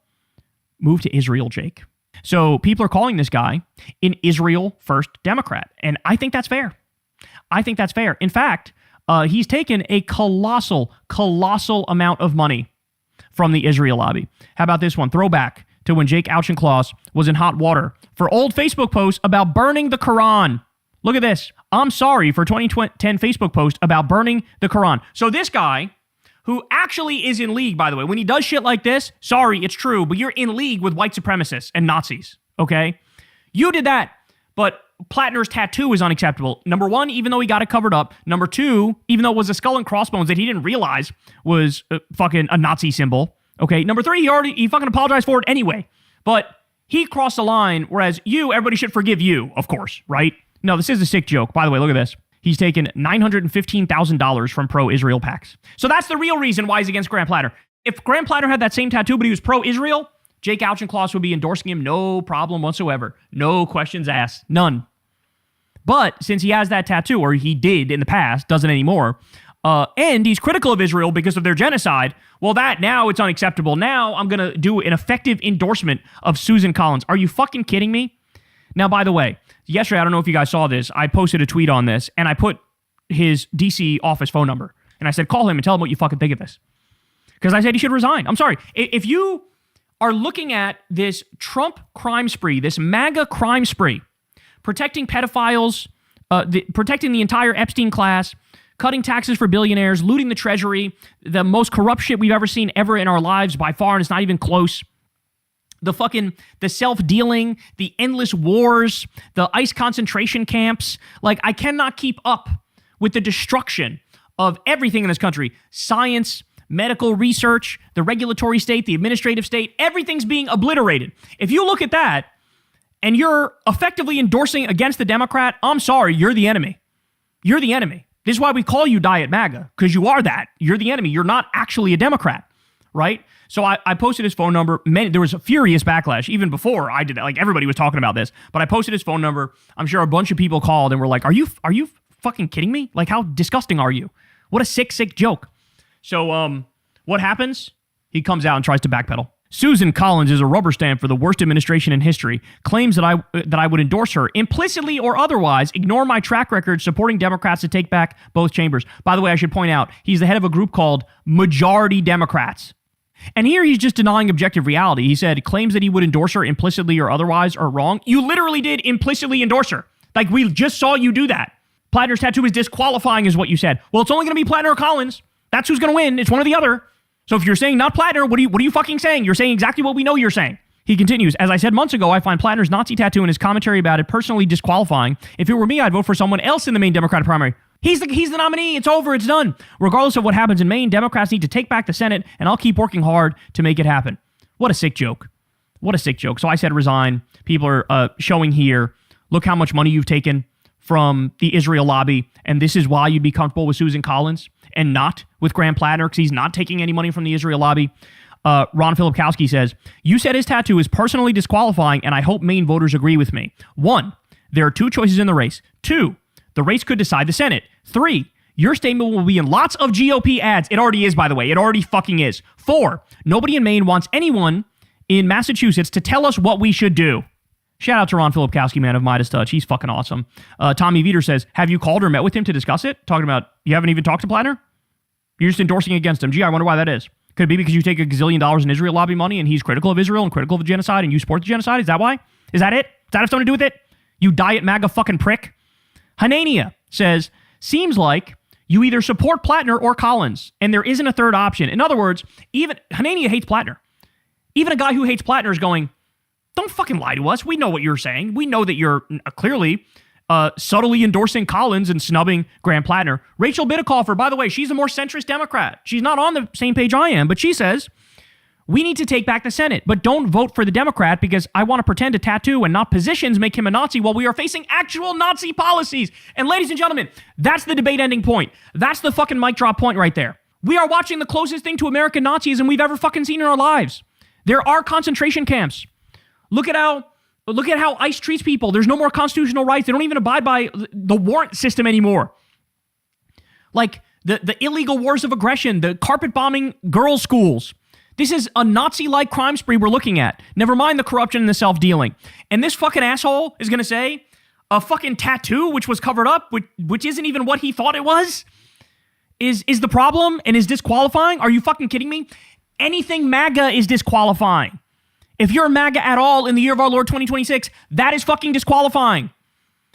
Move to Israel, Jake. So people are calling this guy an Israel-first Democrat, and I think that's fair. I think that's fair. In fact, he's taken a colossal amount of money from the Israel lobby. How about this one? Throwback to when Jake Auchincloss was in hot water for old Facebook posts about burning the Quran. Look at this. I'm sorry for 2010 Facebook post about burning the Quran. So this guy, who actually is in league, by the way. When he does shit like this, sorry, it's true, but you're in league with white supremacists and Nazis, okay? You did that, but Plattner's tattoo is unacceptable. Number one, even though he got it covered up. Number two, even though it was a skull and crossbones that he didn't realize was fucking a Nazi symbol, okay? Number three, he fucking apologized for it anyway, but he crossed the line, whereas everybody should forgive you, of course, right? No, this is a sick joke. By the way, look at this. He's taken $915,000 from pro-Israel PACs. So that's the real reason why he's against Graham Platter. If Graham Platter had that same tattoo, but he was pro-Israel, Jake Auchincloss would be endorsing him, no problem whatsoever. No questions asked. None. But since he has that tattoo, or he did in the past, doesn't anymore, and he's critical of Israel because of their genocide, well, now it's unacceptable. Now I'm going to do an effective endorsement of Susan Collins. Are you fucking kidding me? Now, by the way, yesterday, I don't know if you guys saw this, I posted a tweet on this, and I put his DC office phone number, and I said, call him and tell him what you fucking think of this. Because I said he should resign. I'm sorry. If you are looking at this Trump crime spree, this MAGA crime spree, protecting pedophiles, protecting the entire Epstein class, cutting taxes for billionaires, looting the treasury, the most corrupt shit we've ever seen ever in our lives by far, and it's not even close. The self-dealing, the endless wars, the ICE concentration camps. Like, I cannot keep up with the destruction of everything in this country. Science, medical research, the regulatory state, the administrative state, everything's being obliterated. If you look at that and you're effectively endorsing against the Democrat, I'm sorry, you're the enemy. You're the enemy. This is why we call you Diet MAGA, because you are that. You're the enemy. You're not actually a Democrat, right? So I posted his phone number. There was a furious backlash even before I did that. Like, everybody was talking about this, but I posted his phone number. I'm sure a bunch of people called and were like, are you fucking kidding me? Like, how disgusting are you? What a sick joke. So what happens? He comes out and tries to backpedal. Susan Collins is a rubber stamp for the worst administration in history, claims that I would endorse her, implicitly or otherwise, ignore my track record supporting Democrats to take back both chambers. By the way, I should point out, he's the head of a group called Majority Democrats. And here he's just denying objective reality. He said, claims that he would endorse her implicitly or otherwise are wrong. You literally did implicitly endorse her. Like, we just saw you do that. Plattner's tattoo is disqualifying is what you said. Well, it's only going to be Plattner or Collins. That's who's going to win. It's one or the other. So if you're saying not Plattner, what are you fucking saying? You're saying exactly what we know you're saying. He continues, as I said months ago, I find Plattner's Nazi tattoo and his commentary about it personally disqualifying. If it were me, I'd vote for someone else in the Maine Democratic primary. He's the nominee. It's over. It's done. Regardless of what happens in Maine, Democrats need to take back the Senate, and I'll keep working hard to make it happen. What a sick joke. What a sick joke. So I said resign. People are showing here, look how much money you've taken from the Israel lobby, and this is why you'd be comfortable with Susan Collins and not with Graham Plattner, because he's not taking any money from the Israel lobby. Ron Filipkowski says, you said his tattoo is personally disqualifying, and I hope Maine voters agree with me. 1, there are 2 choices in the race. 2, the race could decide the Senate. 3, your statement will be in lots of GOP ads. It already is, by the way. It already fucking is. 4, nobody in Maine wants anyone in Massachusetts to tell us what we should do. Shout out to Ron Filipkowski, man of Midas Touch. He's fucking awesome. Tommy Veter says, have you called or met with him to discuss it? Talking about, you haven't even talked to Plattner? You're just endorsing against him. Gee, I wonder why that is. Could it be because you take $1 gazillion in Israel lobby money and he's critical of Israel and critical of the genocide and you support the genocide? Is that why? Is that it? Does that have something to do with it? You Diet MAGA fucking prick. Hanania says, seems like you either support Plattner or Collins, and there isn't a third option. In other words, even Hanania hates Plattner. Even a guy who hates Plattner is going, don't fucking lie to us. We know what you're saying. We know that you're clearly subtly endorsing Collins and snubbing Graham Plattner. Rachel Bidikofer, by the way, she's a more centrist Democrat. She's not on the same page I am, but she says, we need to take back the Senate, but don't vote for the Democrat because I want to pretend a tattoo and not positions make him a Nazi while we are facing actual Nazi policies. And ladies and gentlemen, that's the debate ending point. That's the fucking mic drop point right there. We are watching the closest thing to American Nazism we've ever fucking seen in our lives. There are concentration camps. Look at how ICE treats people. There's no more constitutional rights. They don't even abide by the warrant system anymore. Like the illegal wars of aggression, the carpet bombing girls' schools. This is a Nazi-like crime spree we're looking at. Never mind the corruption and the self-dealing. And this fucking asshole is going to say a fucking tattoo, which was covered up, which isn't even what he thought it was, is the problem and is disqualifying? Are you fucking kidding me? Anything MAGA is disqualifying. If you're a MAGA at all in the year of our Lord 2026, that is fucking disqualifying.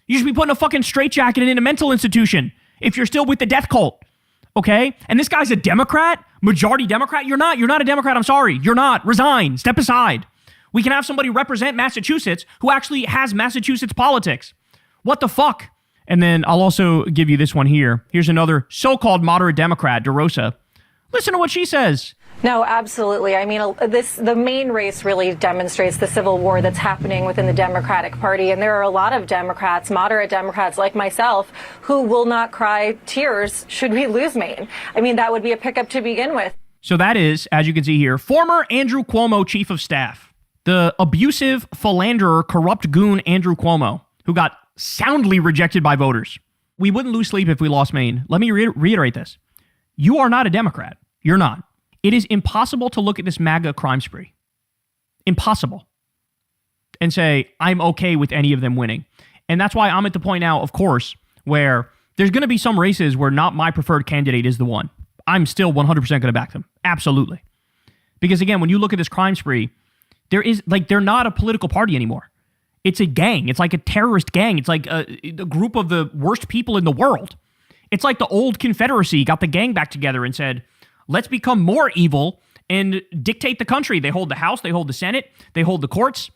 You should be put in a fucking straitjacket and in a mental institution if you're still with the death cult. Okay? And this guy's a Democrat? Majority Democrat? You're not. You're not a Democrat. I'm sorry. You're not. Resign. Step aside. We can have somebody represent Massachusetts who actually has Massachusetts politics. What the fuck? And then I'll also give you this one here. Here's another so-called moderate Democrat, DeRosa. Listen to what she says. No, absolutely. I mean, the main race really demonstrates the civil war that's happening within the Democratic Party. And there are a lot of Democrats, moderate Democrats like myself, who will not cry tears should we lose Maine. I mean, that would be a pickup to begin with. So that is, as you can see here, former Andrew Cuomo chief of staff, the abusive, philanderer, corrupt goon Andrew Cuomo, who got soundly rejected by voters. We wouldn't lose sleep if we lost Maine. Let me reiterate this. You are not a Democrat. You're not. It is impossible to look at this MAGA crime spree. Impossible. And say, I'm okay with any of them winning. And that's why I'm at the point now, of course, where there's going to be some races where not my preferred candidate is the one. I'm still 100% going to back them. Absolutely. Because again, when you look at this crime spree, they're not a political party anymore. It's a gang. It's like a terrorist gang. It's like a group of the worst people in the world. It's like the old Confederacy got the gang back together and said, let's become more evil and dictate the country. They hold the House, they hold the Senate, they hold the courts.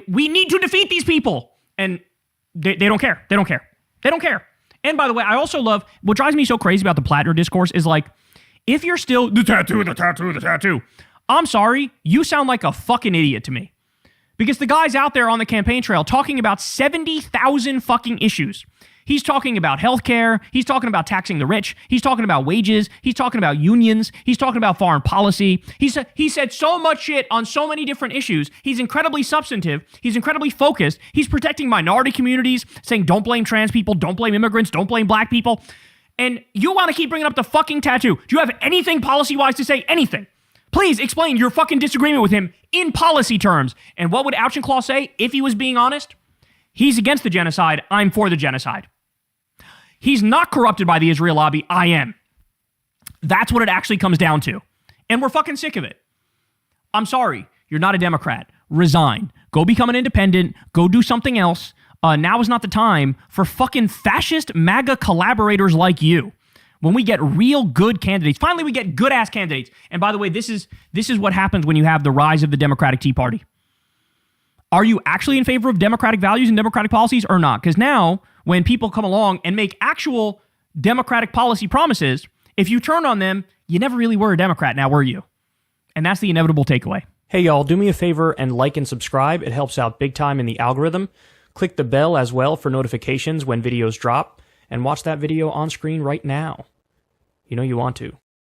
We need to defeat these people. And they don't care. They don't care. They don't care. And by the way, I also love, what drives me so crazy about the Plattner discourse is like, if you're still, the tattoo. I'm sorry, you sound like a fucking idiot to me. Because the guy's out there on the campaign trail talking about 70,000 fucking issues. He's talking about healthcare. He's talking about taxing the rich. He's talking about wages. He's talking about unions. He's talking about foreign policy. He said so much shit on so many different issues. He's incredibly substantive. He's incredibly focused. He's protecting minority communities, saying don't blame trans people, don't blame immigrants, don't blame black people. And you want to keep bringing up the fucking tattoo. Do you have anything policy-wise to say? Anything? Please explain your fucking disagreement with him in policy terms. And what would Auchinclaw say if he was being honest? He's against the genocide. I'm for the genocide. He's not corrupted by the Israel lobby. I am. That's what it actually comes down to. And we're fucking sick of it. I'm sorry. You're not a Democrat. Resign. Go become an independent. Go do something else. Now is not the time for fucking fascist MAGA collaborators like you. When we get real good candidates, finally we get good ass candidates. And by the way, this is what happens when you have the rise of the Democratic Tea Party. Are you actually in favor of democratic values and democratic policies or not? Because now, when people come along and make actual democratic policy promises, if you turn on them, you never really were a Democrat, now were you? And that's the inevitable takeaway. Hey y'all, do me a favor and like and subscribe. It helps out big time in the algorithm. Click the bell as well for notifications when videos drop, and watch that video on screen right now. You know you want to.